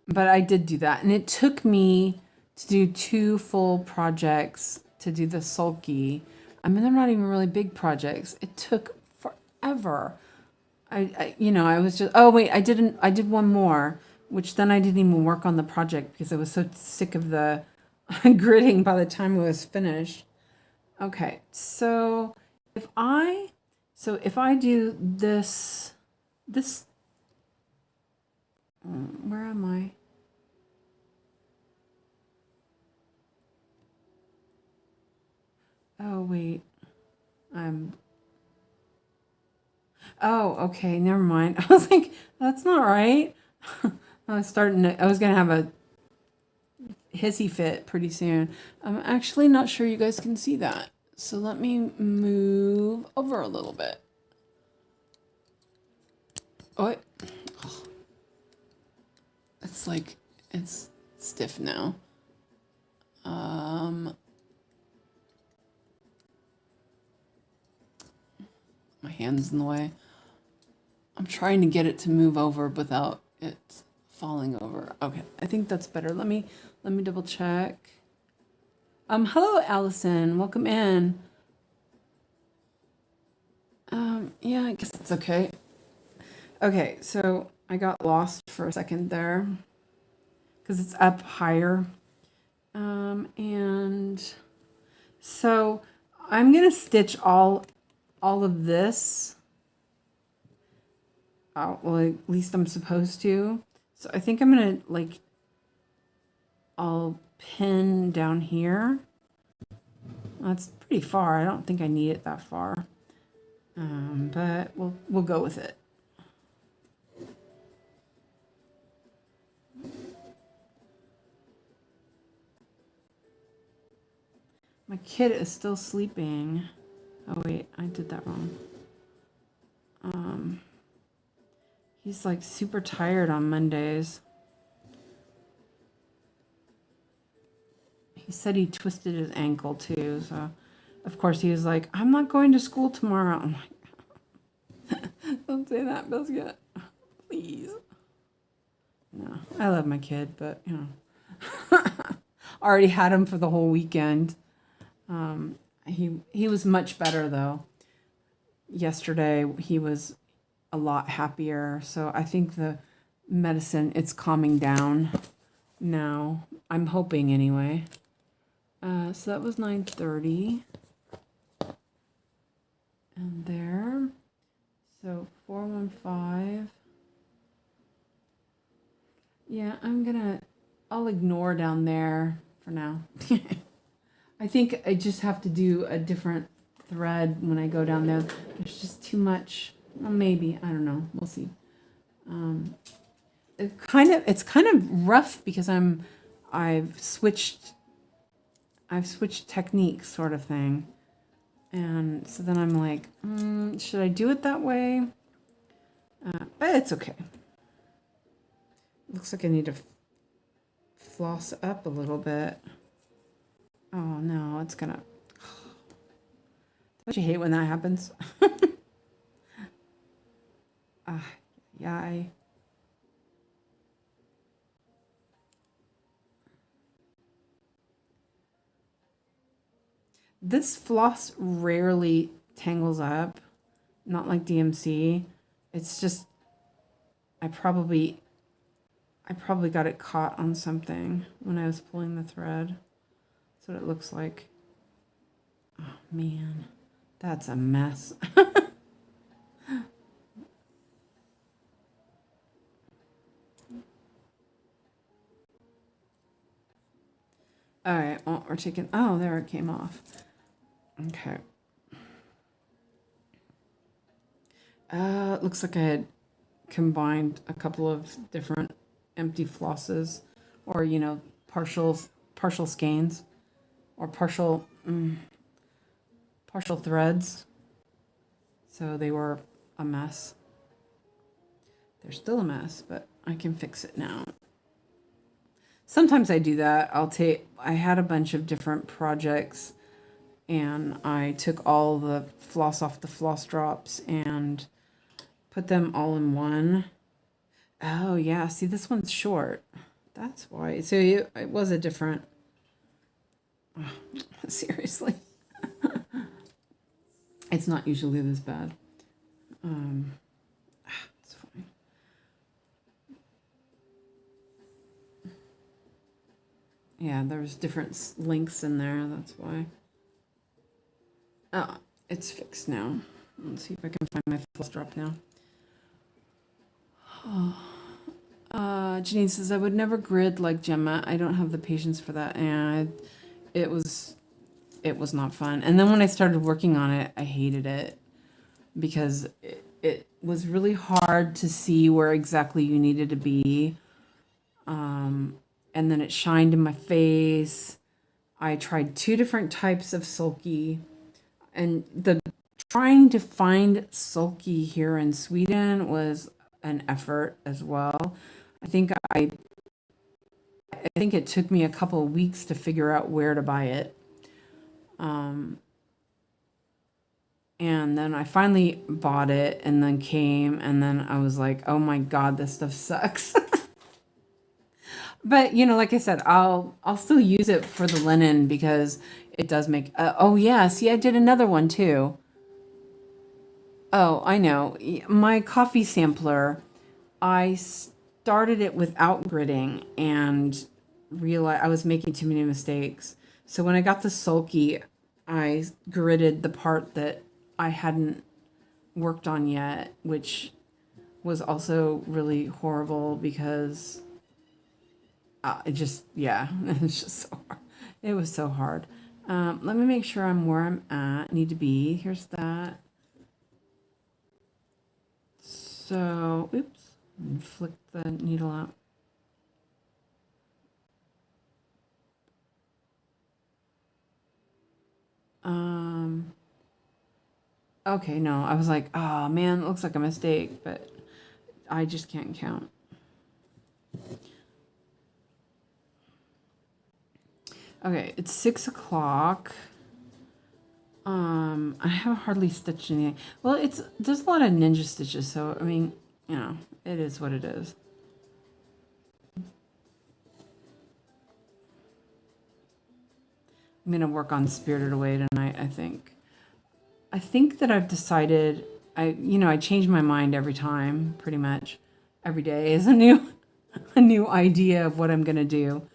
But I did do that. And it took me to do 2 full projects to do the sulky. I mean, they're not even really big projects. It took forever. I was just, oh wait, I did one more, which then I didn't even work on the project because I was so sick of the gridding by the time it was finished. Okay, so if I do this, where am I? Oh wait, oh, okay, never mind. I was like, that's not right. I was going to have a hissy fit pretty soon. I'm actually not sure you guys can see that. So let me move over a little bit. Oh, it's like, it's stiff now. My hand's in the way. I'm trying to get it to move over without it falling over. Okay, I think that's better. Let me double check. Hello, Allison. Welcome in. Yeah, I guess it's okay. Okay, so I got lost for a second there because it's up higher. And so I'm gonna stitch all of this. Well, at least I'm supposed to. So I think I'm gonna I'll pin down here. That's pretty far. I don't think I need it that far. But we'll go with it. My kid is still sleeping. Oh wait, I did that wrong. He's like super tired on Mondays. He said he twisted his ankle too, so of course he was like, I'm not going to school tomorrow. I'm like, don't say that, Biscuit. Please. No, I love my kid, but you know. Already had him for the whole weekend. He was much better though. Yesterday he was a lot happier, so I think the medicine, it's calming down now. I'm hoping anyway. So that was 9:30. And there. So 415. Yeah, I'll ignore down there for now. I think I just have to do a different thread when I go down there. There's just too much. Well, maybe, I don't know. We'll see. It's kind of rough because I've switched techniques, sort of thing. And so then I'm like, should I do it that way? But it's okay. Looks like I need to floss up a little bit. Oh no, it's gonna. Don't you hate when that happens? Yeah. This floss rarely tangles up, not like DMC. It's just, I probably got it caught on something when I was pulling the thread. That's what it looks like. Oh man, that's a mess. All right, well, we're taking, oh, there it came off. Okay. It looks like I had combined a couple of different empty flosses, or, you know, partial skeins, or partial threads. So they were a mess. They're still a mess, but I can fix it now. Sometimes I do that. I had a bunch of different projects and I took all the floss off the floss drops and put them all in one. Oh yeah, see, this one's short. That's why. So it was a different, oh, seriously. It's not usually this bad. It's fine. Yeah, there's different lengths in there, that's why. Oh, it's fixed now. Let's see if I can find my floss drop now. Janine says, I would never grid like Gemma. I don't have the patience for that. And it was not fun. And then when I started working on it, I hated it because it was really hard to see where exactly you needed to be. And then it shined in my face. I tried 2 different types of sulky, and trying to find sulky here in Sweden was an effort as well. I think it took me a couple of weeks to figure out where to buy it. And then I finally bought it and then came, and then I was like, oh my God, this stuff sucks. But, you know, like I said, I'll still use it for the linen because it does make, oh yeah, see, I did another one too. Oh, I know. My coffee sampler, I started it without gridding and realized I was making too many mistakes. So when I got the sulky, I gridded the part that I hadn't worked on yet, which was also really horrible because it just, yeah, it's just so hard. It was so hard. Let me make sure I'm where I'm at, need to be. Here's that. So, oops, flick the needle out. Okay, no, I was like, oh man, it looks like a mistake, but I just can't count. Okay, it's 6 o'clock. I haven't hardly stitched anything. Well, there's a lot of ninja stitches, so I mean, you know, it is what it is. I'm gonna work on Spirited Away tonight, I think. I think that I've decided, I change my mind every time, pretty much. Every day is a new idea of what I'm gonna do.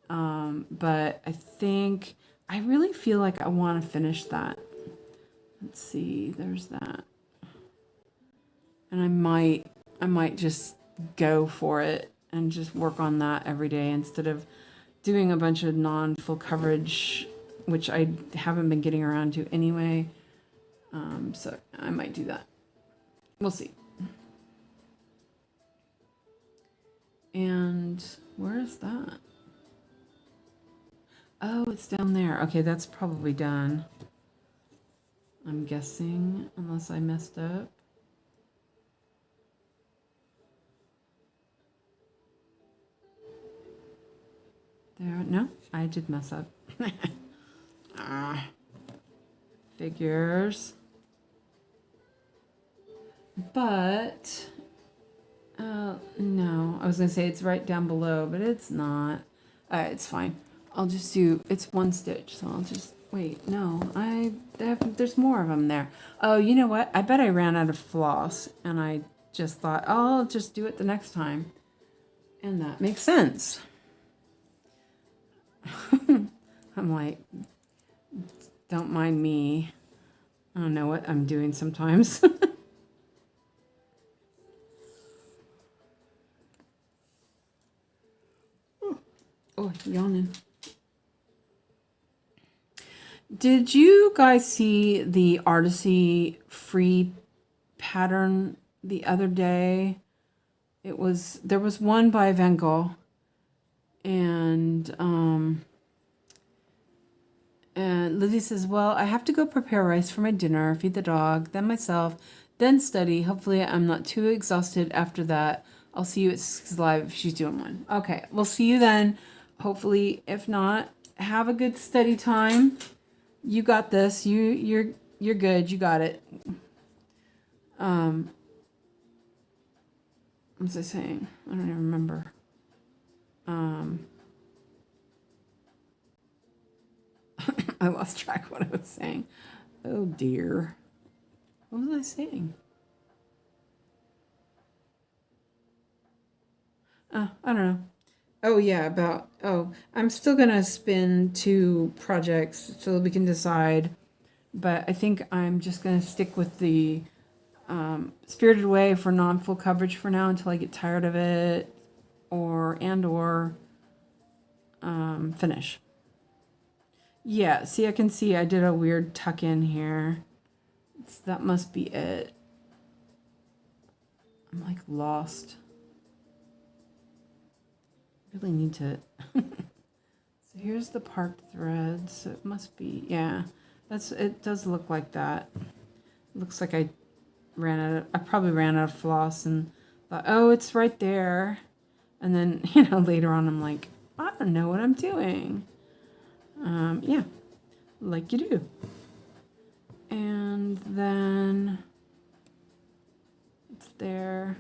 But I think I really feel like I want to finish that. Let's see, there's that. And I might just go for it and just work on that every day instead of doing a bunch of non-full coverage, which I haven't been getting around to anyway. So I might do that. We'll see. And where is that? Oh, it's down there. Okay, that's probably done. I'm guessing, unless I messed up. There, no, I did mess up. Figures. But, no, I was going to say it's right down below, but it's not. It's fine. I'll just do, it's one stitch, so I'll just, wait, no, there's more of them there. Oh, you know what? I bet I ran out of floss, and I just thought, oh, I'll just do it the next time. And that makes sense. I'm like, don't mind me. I don't know what I'm doing sometimes. Oh, yawning. Did you guys see the Artisy free pattern the other day? There was one by Van Gogh, and Lizzie says, well, I have to go prepare rice for my dinner, feed the dog, then myself, then study. Hopefully I'm not too exhausted after that. I'll see you at 6 Live if she's doing one. Okay, we'll see you then. Hopefully, if not, have a good study time. You got this. You're good. You got it. What was I saying? I don't even remember. I lost track of what I was saying. Oh dear. What was I saying? I don't know. Oh yeah, I'm still gonna spin 2 projects so that we can decide. But I think I'm just gonna stick with the Spirited Away for non-full coverage for now until I get tired of it, or finish. Yeah, see, I can see I did a weird tuck in here. That must be it. I'm like lost. Really need to. So here's the parked thread. So it must be, yeah. It does look like that. It looks like I probably ran out of floss and thought, oh, it's right there. And then, later on I'm like, I don't know what I'm doing. Yeah, like you do. And then it's there.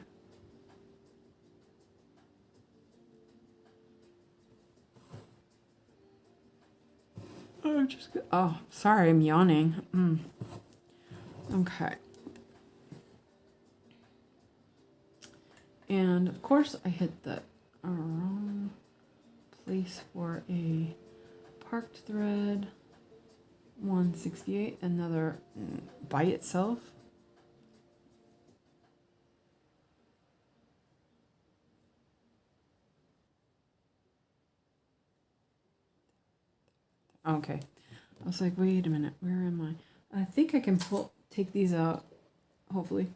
Oh, sorry, I'm yawning. Okay. And of course I hit the wrong place for a parked thread. 168, another by itself. Okay. I was like, wait a minute, where am I? I think I can take these out, hopefully.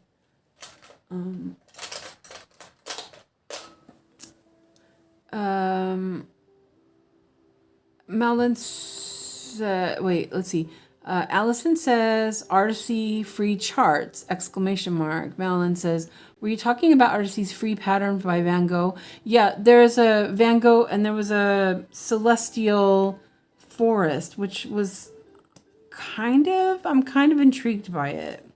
Wait, let's see. Allison says, Artisy free charts, exclamation mark. Madeline says, were you talking about Artisy's free pattern by Van Gogh? Yeah, there's a Van Gogh and there was a Celestial Forest, which was I'm kind of intrigued by it.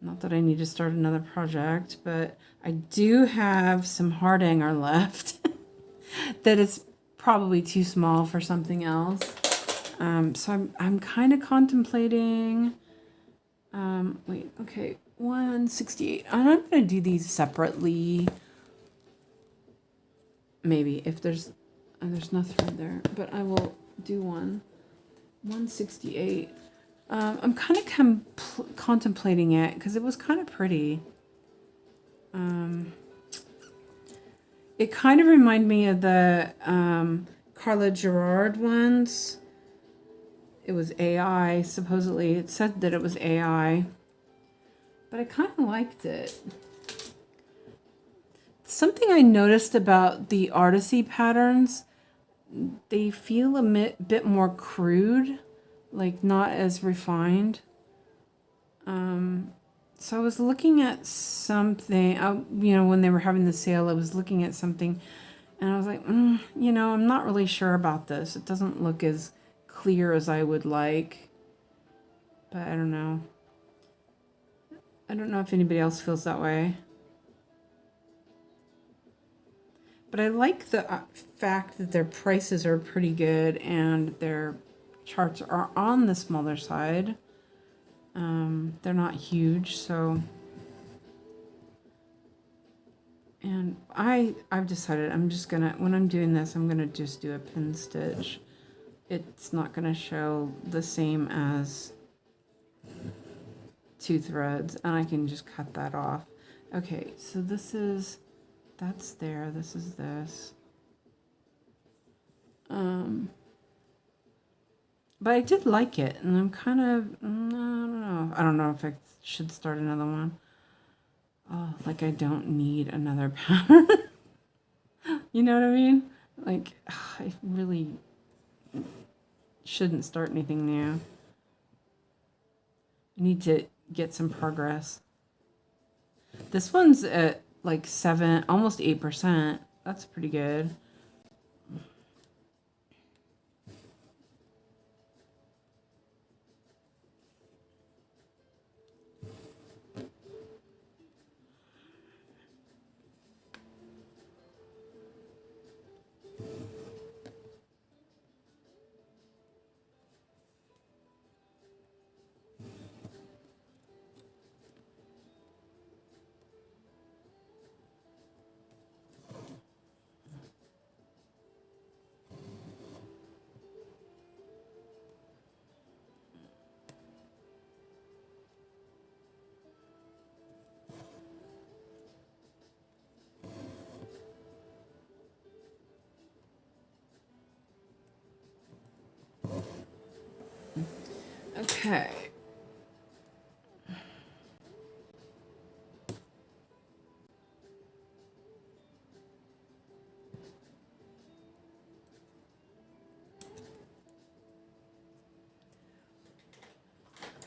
Not that I need to start another project, but I do have some hearthanger left that it's probably too small for something else. So I'm kind of contemplating. Wait, okay, 168. I'm not going to do these separately. Maybe if there's no thread there, but I will do 168. I'm kind of contemplating it because it was kind of pretty. It kind of reminded me of the Carla Gerard ones. It was AI, supposedly. It said that it was AI. But I kind of liked it. Something I noticed about the Artisy patterns, they feel a bit more crude, like not as refined. So I was looking at something, when they were having the sale, I was looking at something and I was like, I'm not really sure about this. It doesn't look as clear as I would like, but I don't know. I don't know if anybody else feels that way. But I like the fact that their prices are pretty good and their charts are on the smaller side. They're not huge, so. And I've decided I'm just gonna, when I'm doing this, I'm gonna just do a pin stitch. It's not gonna show the same as 2 threads, and I can just cut that off. Okay, so that's there, this is this. But I did like it, and I'm kind of, I don't know if I should start another one. Oh, like I don't need another pattern. You know what I mean? Like, I really shouldn't start anything new. I need to get some progress. This one's at like 7, almost 8%. That's pretty good. Okay.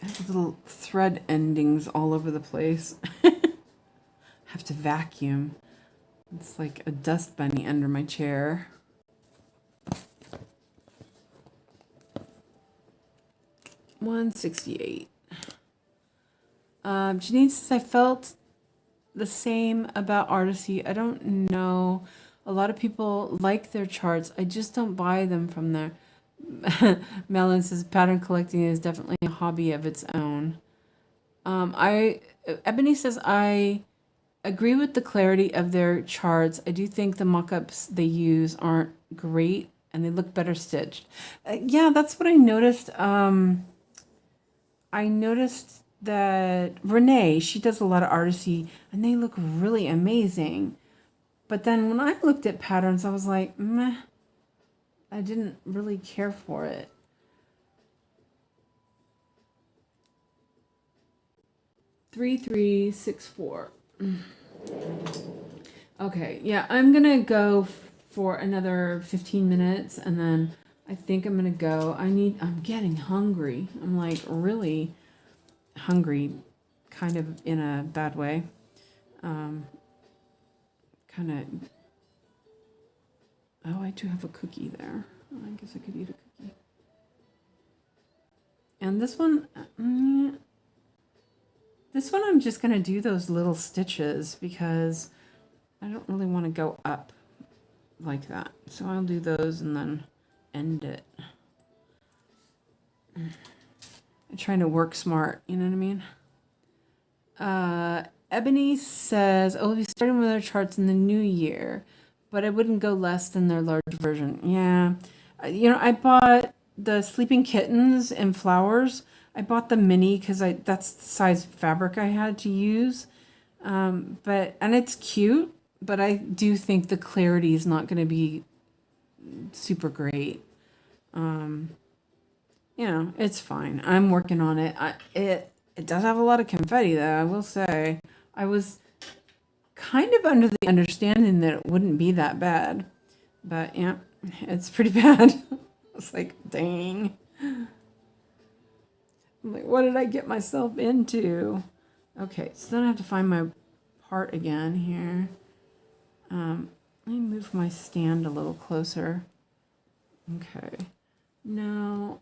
I have little thread endings all over the place. Have to vacuum. It's like a dust bunny under my chair. $168. Janine says, I felt the same about Artisy. I don't know. A lot of people like their charts. I just don't buy them from there. Melon says, pattern collecting is definitely a hobby of its own. Ebony says, I agree with the clarity of their charts. I do think the mock-ups they use aren't great and they look better stitched. Yeah, that's what I noticed. I noticed that Renee, she does a lot of Artisy, and they look really amazing. But then when I looked at patterns, I was like, meh, I didn't really care for it. 3364. Okay, yeah, I'm gonna go for another 15 minutes and then I think I'm gonna go. I'm getting hungry. I'm like really hungry, kind of in a bad way. Kind of. Oh, I do have a cookie there. I guess I could eat a cookie. And this one, I'm just gonna do those little stitches because I don't really want to go up like that. So I'll do those and then end it. I'm trying to work smart, you know what I mean? Ebony says, oh, we'll be starting with our charts in the new year, but I wouldn't go less than their large version. Yeah. You know, I bought the Sleeping Kittens and Flowers. I bought the mini because that's the size fabric I had to use. And it's cute, but I do think the clarity is not going to be super great. You know, it's fine. I'm working on it. It does have a lot of confetti, though, I will say. I was kind of under the understanding that it wouldn't be that bad. But, yeah, it's pretty bad. It's like, dang. I'm like, what did I get myself into? Okay, so then I have to find my part again here. Let me move my stand a little closer. Okay. Now,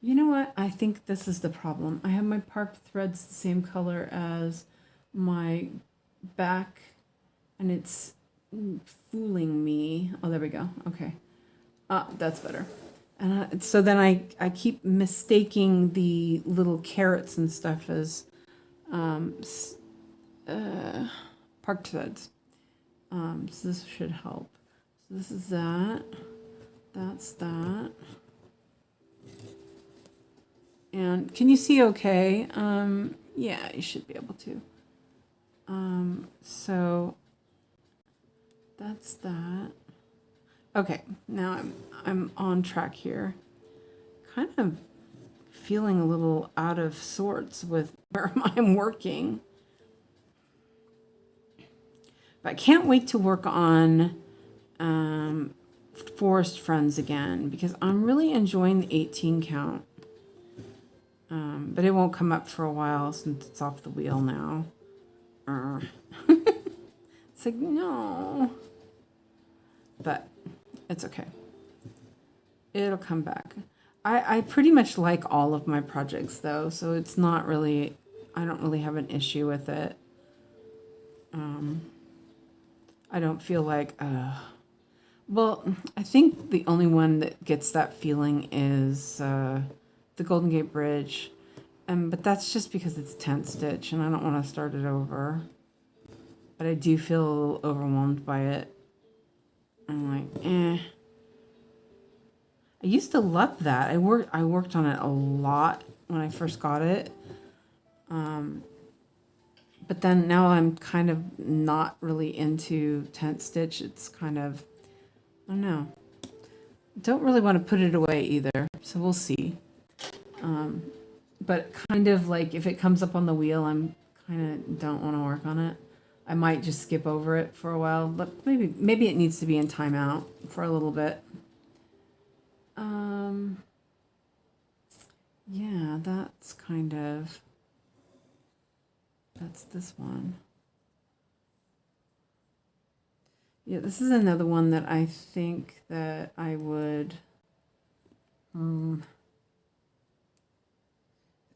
you know what? I think this is the problem. I have my parked threads the same color as my back, and it's fooling me. Oh, there we go. Okay. That's better. And so then I keep mistaking the little carrots and stuff as parked threads. So this should help. So this is that. That's that. And can you see okay? Yeah, you should be able to. So that's that. Okay, now I'm on track here. Kind of feeling a little out of sorts with where I'm working. But I can't wait to work on Forest Friends again because I'm really enjoying the 18 count. But it won't come up for a while since it's off the wheel now. It's like, no. But it's okay. It'll come back. I pretty much like all of my projects though, so it's not really, I don't really have an issue with it. I don't feel like, well, I think the only one that gets that feeling is the Golden Gate Bridge. But that's just because it's tent stitch and I don't want to start it over. But I do feel a little overwhelmed by it. I'm like, eh. I used to love that. I worked on it a lot when I first got it. But then now I'm kind of not really into tent stitch. It's kind of, I don't know. Don't really want to put it away either. So we'll see. But kind of like if it comes up on the wheel, I'm kind of don't want to work on it. I might just skip over it for a while, but maybe it needs to be in timeout for a little bit. Yeah, that's this one. Yeah, this is another one that I think that I would, I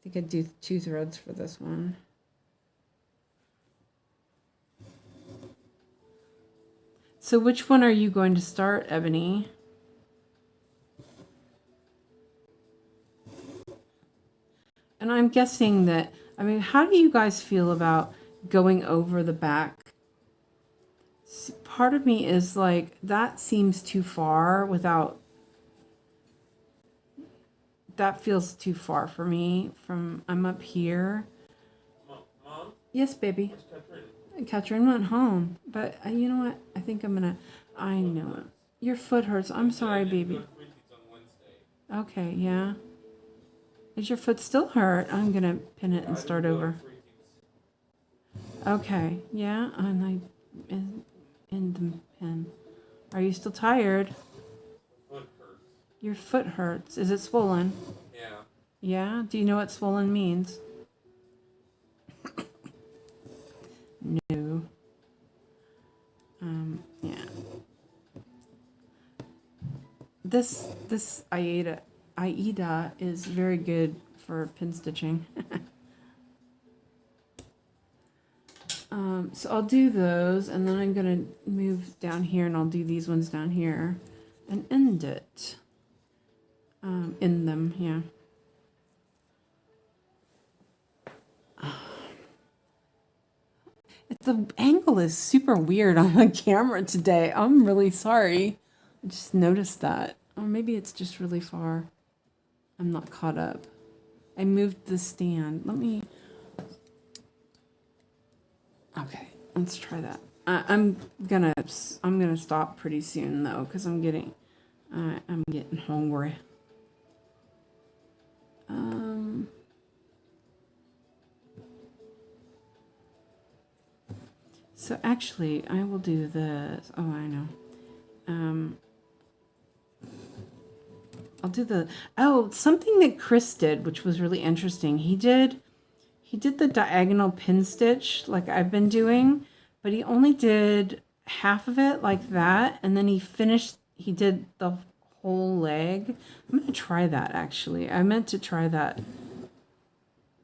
think I'd do 2 threads for this one. So which one are you going to start, Ebony? And I'm guessing that, I mean, how do you guys feel about going over the back? Part of me is like, that seems too far without, that feels too far for me from, I'm up here. Mom? Yes, baby. Catherine went home, but you know what? I think I'm gonna. I know it. Your foot hurts. I'm sorry, baby. Okay, yeah. Is your foot still hurt? I'm going to pin it and start over. Okay, yeah, and I in the pin. Are you still tired? Foot hurts. Your foot hurts. Is it swollen? Yeah. Yeah? Do you know what swollen means? No. Yeah. This 𝐈𝐤𝐬 is very good for pin stitching. So I'll do those, and then I'm gonna move down here, and I'll do these ones down here, and end it. In them, yeah. The angle is super weird on the camera today. I'm really sorry. I just noticed that. Or maybe it's just really far. I'm not caught up. I moved the stand. Let me... Okay, let's try that. I'm gonna stop pretty soon though, because I'm getting hungry. So actually, I will do this. Oh, I know. I'll do the something that Chris did, which was really interesting. He did the diagonal pin stitch like I've been doing, but he only did half of it like that, and then he did the whole leg. I'm gonna try that actually. I meant to try that.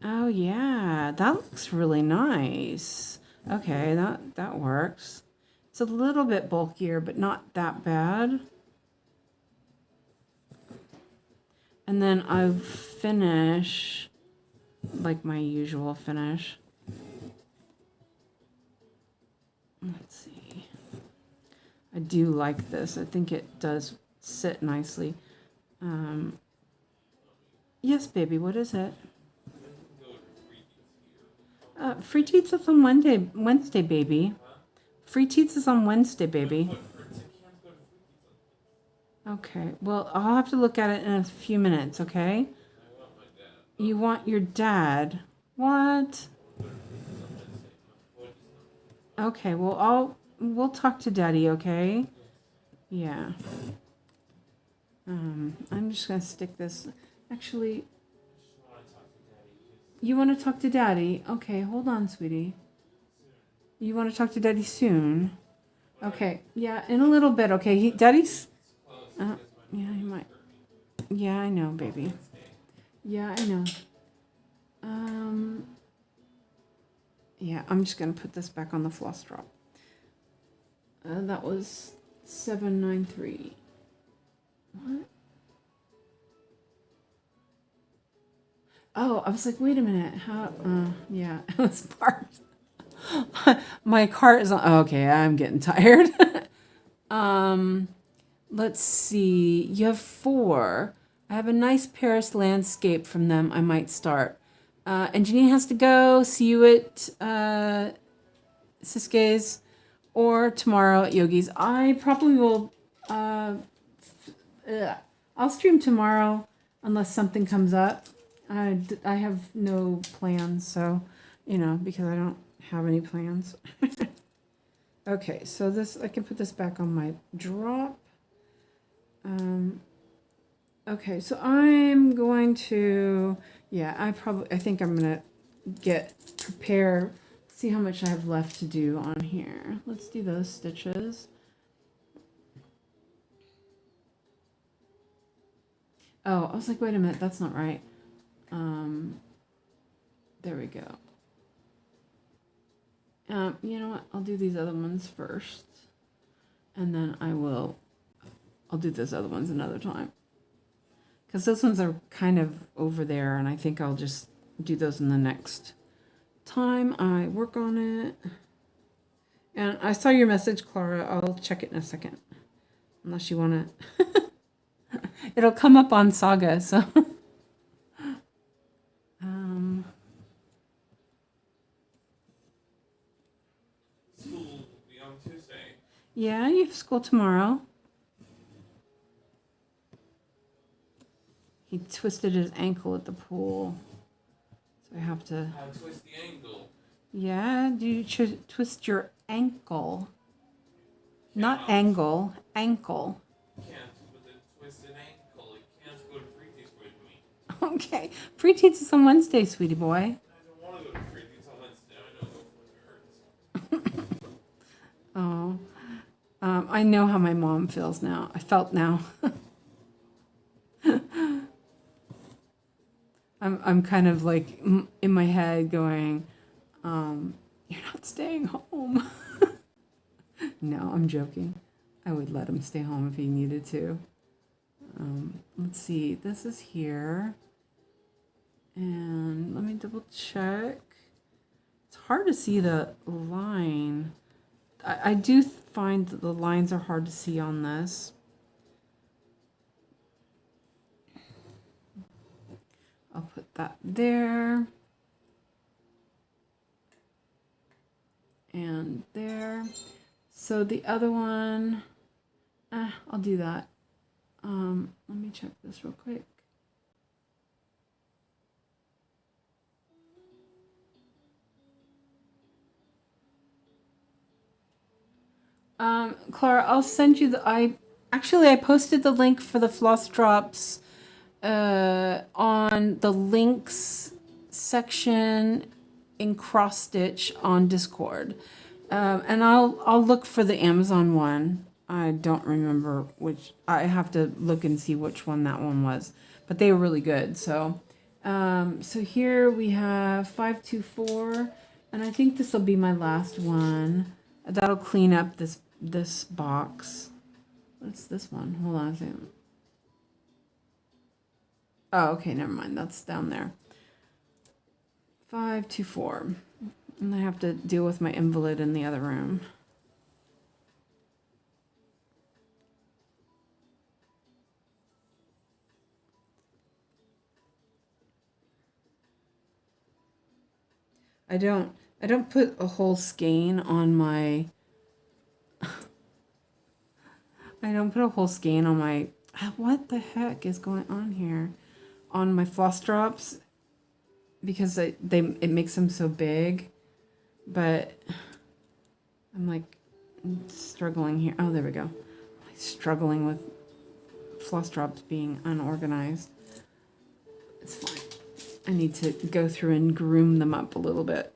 Oh yeah, that looks really nice. Okay, that works. It's a little bit bulkier, but not that bad. And then I'll finish like my usual finish. Let's see. I do like this. I think it does sit nicely. Yes, baby, what is it? Free Teats is on Wednesday, baby. Free Teats is on Wednesday, baby. Okay, well, I'll have to look at it in a few minutes, okay? You want your dad? What? Okay, well, we'll talk to Daddy, okay? Yeah. I'm just gonna stick this. Actually, you want to talk to Daddy? Okay, hold on, sweetie. You want to talk to Daddy soon? Okay, yeah, in a little bit, okay? Daddy's... yeah, he might. Yeah, I know, baby. Yeah, I know. Yeah, I'm just going to put this back on the floss drop. That was 793. What? Oh, I was like, wait a minute. How? Yeah, it was parked. My car is on. Oh, okay, I'm getting tired. Let's see. You have 4. I have a nice Paris landscape from them. I might start. And Janine has to go. See you at Ciske's or tomorrow at Yogi's. I probably will. I'll stream tomorrow unless something comes up. I have no plans, so, because I don't have any plans. Okay, so this, I can put this back on my drop. Okay, so I'm going to, I think I'm going to prepare, see how much I have left to do on here. Let's do those stitches. Oh, I was like, wait a minute, that's not right. There we go. You know what? I'll do these other ones first, and then I'll do those other ones another time, because those ones are kind of over there, and I think I'll just do those in the next time I work on it. And I saw your message, Clara. I'll check it in a second, unless you want to. It'll come up on Saga, so. School will be on Tuesday. Yeah, you have school tomorrow. He twisted his ankle at the pool. So I have to... twist the ankle. Yeah, do you twist your ankle? Not angle, ankle. Can't with a twisted ankle. It can't go to Preeti's with me. Okay. Preteens is on Wednesday, sweetie boy. I don't want to go to Preeti's on Wednesday. I know it hurts. Oh. I know how my mom feels now. I felt now. I'm kind of like in my head going, you're not staying home. No, I'm joking. I would let him stay home if he needed to. Let's see. This is here. And let me double check. It's hard to see the line. I do find that the lines are hard to see on this. I'll put that there. And there. So the other one, I'll do that. Let me check this real quick. Clara, I'll send you I posted the link for the floss drops on the links section in cross stitch on Discord. And I'll look for the Amazon one. I don't remember which. I have to look and see which one that one was, but they were really good. So so here we have 524, and I think this will be my last one. That'll clean up this box. What's this one? Hold on a second. Oh, okay, never mind. That's down there. 524. And I have to deal with my invalid in the other room. I don't put a whole skein on my what the heck is going on here on my floss drops, because it makes them so big. But I'm like struggling here. Oh, there we go. I'm struggling with floss drops being unorganized. It's fine. I need to go through and groom them up a little bit.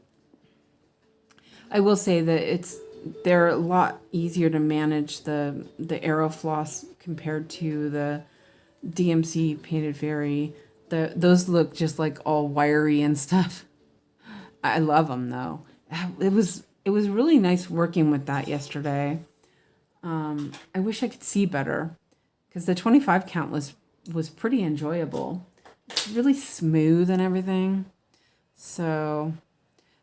I will say that they're a lot easier to manage the Arrow floss compared to the DMC Painted Fairy. Those look just like all wiry and stuff. I love them though. It was really nice working with that yesterday. I wish I could see better, because the 25 count was pretty enjoyable. It's really smooth and everything. So,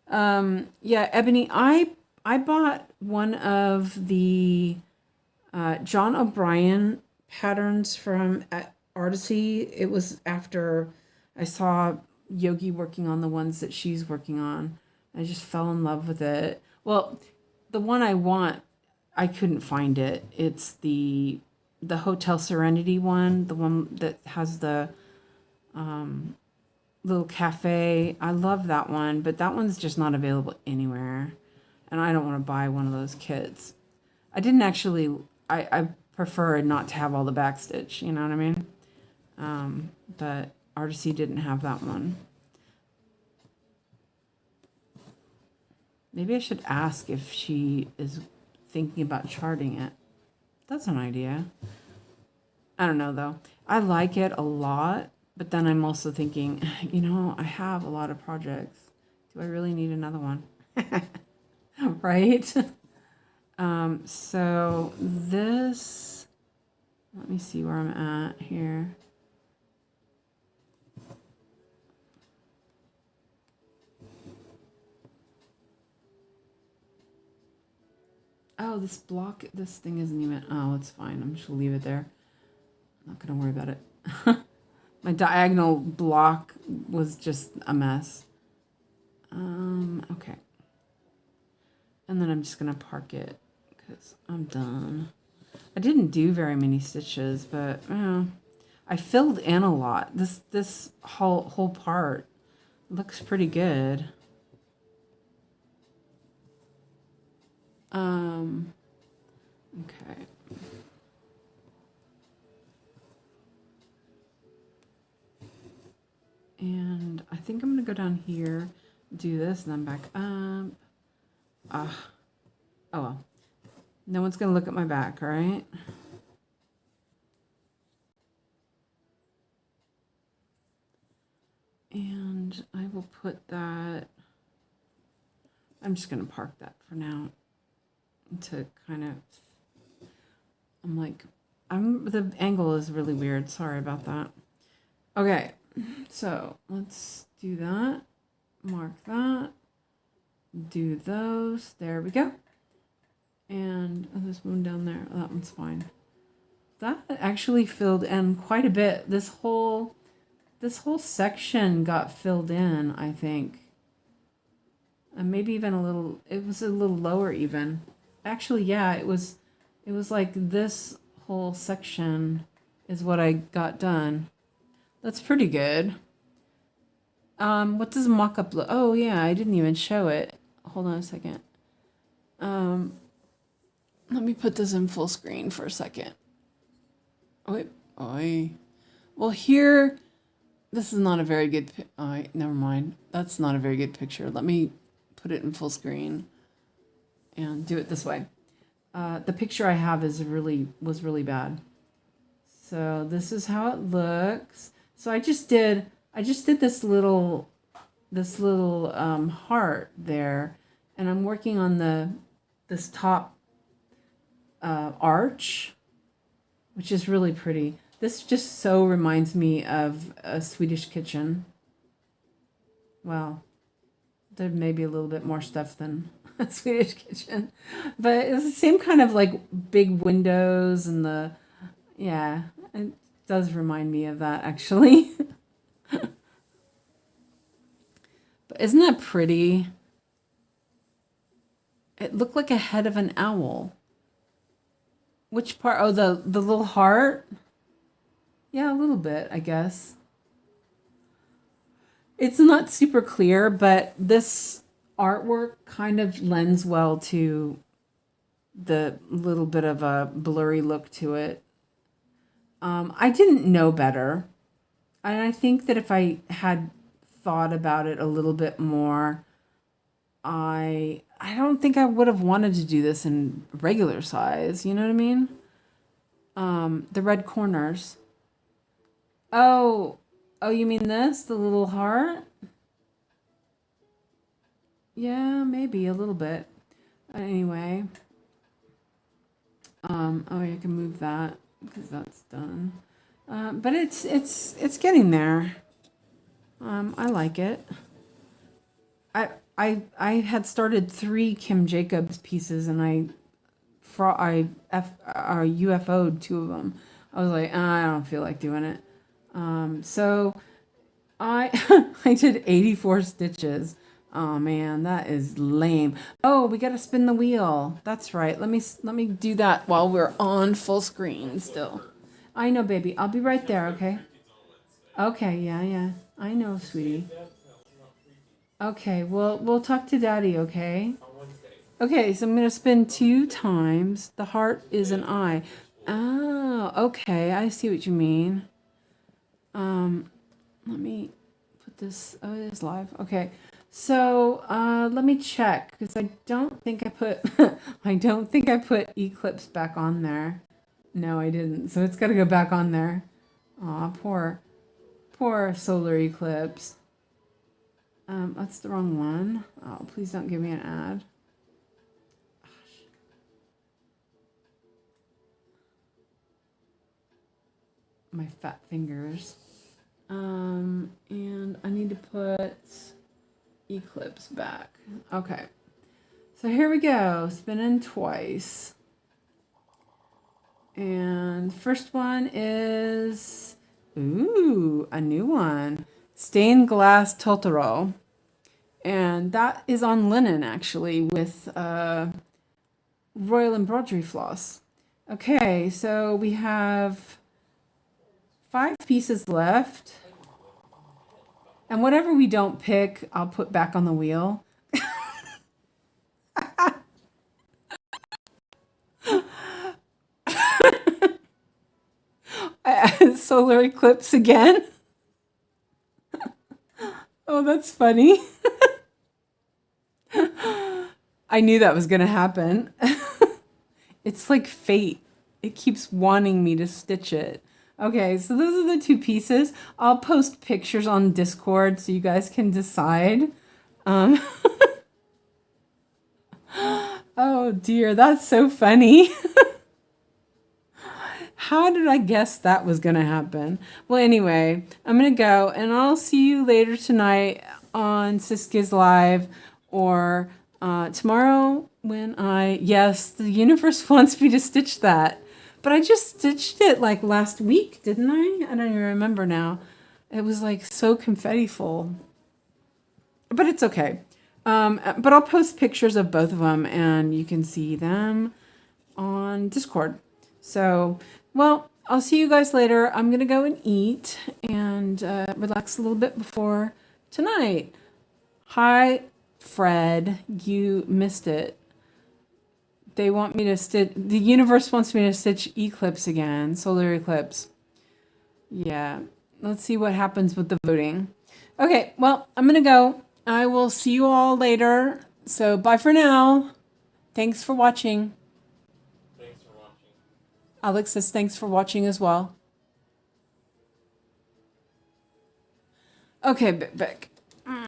yeah, Ebony, I bought one of the John O'Brien patterns from Artisy. It was after I saw Yogi working on the ones that she's working on. I just fell in love with it. Well, the one I want, I couldn't find it. It's the Hotel Serenity one, the one that has the little cafe. I love that one, but that one's just not available anywhere. And I don't want to buy one of those kits. I didn't actually, I prefer not to have all the backstitch, you know what I mean? But Artisy didn't have that one. Maybe I should ask if she is thinking about charting it. That's an idea. I don't know though. I like it a lot, but then I'm also thinking, I have a lot of projects. Do I really need another one? Right? So this, let me see where I'm at here. Oh, this thing isn't even, oh, it's fine. I'm just gonna leave it there. I'm not gonna worry about it. My diagonal block was just a mess. Okay. And then I'm just gonna park it because I'm done. I didn't do very many stitches, but I filled in a lot. This whole part looks pretty good. Okay. And I think I'm gonna go down here, do this, and then back up. Oh well. No one's gonna look at my back, right? And I will put that, I'm just gonna park that for now to kind of, the angle is really weird. Sorry about that. Okay, so let's do that. Mark that. Do those. There we go. And this one down there. Oh, that one's fine. That actually filled in quite a bit. This whole section got filled in, I think. And maybe even a little, it was a little lower even. Actually, yeah, it was like this whole section is what I got done. That's pretty good. What does mock-up look? Oh yeah, I didn't even show it. Hold on a second. Let me put this in full screen for a second. Wait, well here, this is not a very good. Never mind. That's not a very good picture. Let me put it in full screen and do it this way. The picture I have was really bad. So this is how it looks. So I just did this little heart there, and I'm working on this top arch, which is really pretty. This just so reminds me of a Swedish kitchen. Well, there may be a little bit more stuff than a Swedish kitchen, but it's the same kind of like big windows and yeah, it does remind me of that actually. But isn't that pretty? It looked like a head of an owl. Which part? Oh, the little heart? Yeah, a little bit, I guess. It's not super clear, but this artwork kind of lends well to the little bit of a blurry look to it. I didn't know better. And I think that if I had thought about it a little bit more, I don't think I would have wanted to do this in regular size. You know what I mean? The red corners. Oh, you mean this? The little heart? Yeah, maybe a little bit. Anyway. Oh, I can move that because that's done. But it's getting there. I like it. I had started 3 Kim Jacobs pieces and I UFO'd 2 of them. I was like, I don't feel like doing it. So I I did 84 stitches. Oh man, that is lame. Oh, we got to spin the wheel. That's right. Let me do that while we're on full screen still. I know, baby. I'll be right there, okay? Okay, yeah. I know, sweetie. Okay, well, we'll talk to Daddy, okay? Okay, so I'm going to spin 2 times. The heart is an eye. Oh, okay. I see what you mean. Let me put this. Oh, it is live. Okay. So, let me check because I don't think I put Eclipse back on there. No, I didn't. So it's got to go back on there. Aw, poor solar eclipse. That's the wrong one. Oh, please don't give me an ad. My fat fingers. And I need to put Eclipse back. Okay. So here we go. Spinning twice. And first one is, ooh, a new one. Stained glass Totoro. And that is on linen actually with royal embroidery floss. Okay, so we have 5 pieces left. And whatever we don't pick, I'll put back on the wheel. Solar eclipse again. Oh, that's funny. I knew that was going to happen. It's like fate. It keeps wanting me to stitch it. Okay, so those are the 2 pieces. I'll post pictures on Discord so you guys can decide. Oh dear, that's so funny. How did I guess that was going to happen? Well, anyway, I'm going to go and I'll see you later tonight on 𝐶𝑖S Live or tomorrow when yes, the universe wants me to stitch that. But I just stitched it like last week, didn't I? I don't even remember now. It was like so confetti full. But it's okay. But I'll post pictures of both of them and you can see them on Discord. So, well, I'll see you guys later. I'm going to go and eat and relax a little bit before tonight. Hi, Fred. You missed it. They want me to stitch, the universe wants me to stitch eclipse again, solar eclipse. Yeah, let's see what happens with the voting. Okay, well, I'm going to go. I will see you all later. So bye for now. Thanks for watching. Thanks for watching. Alex says thanks for watching as well. Okay, back.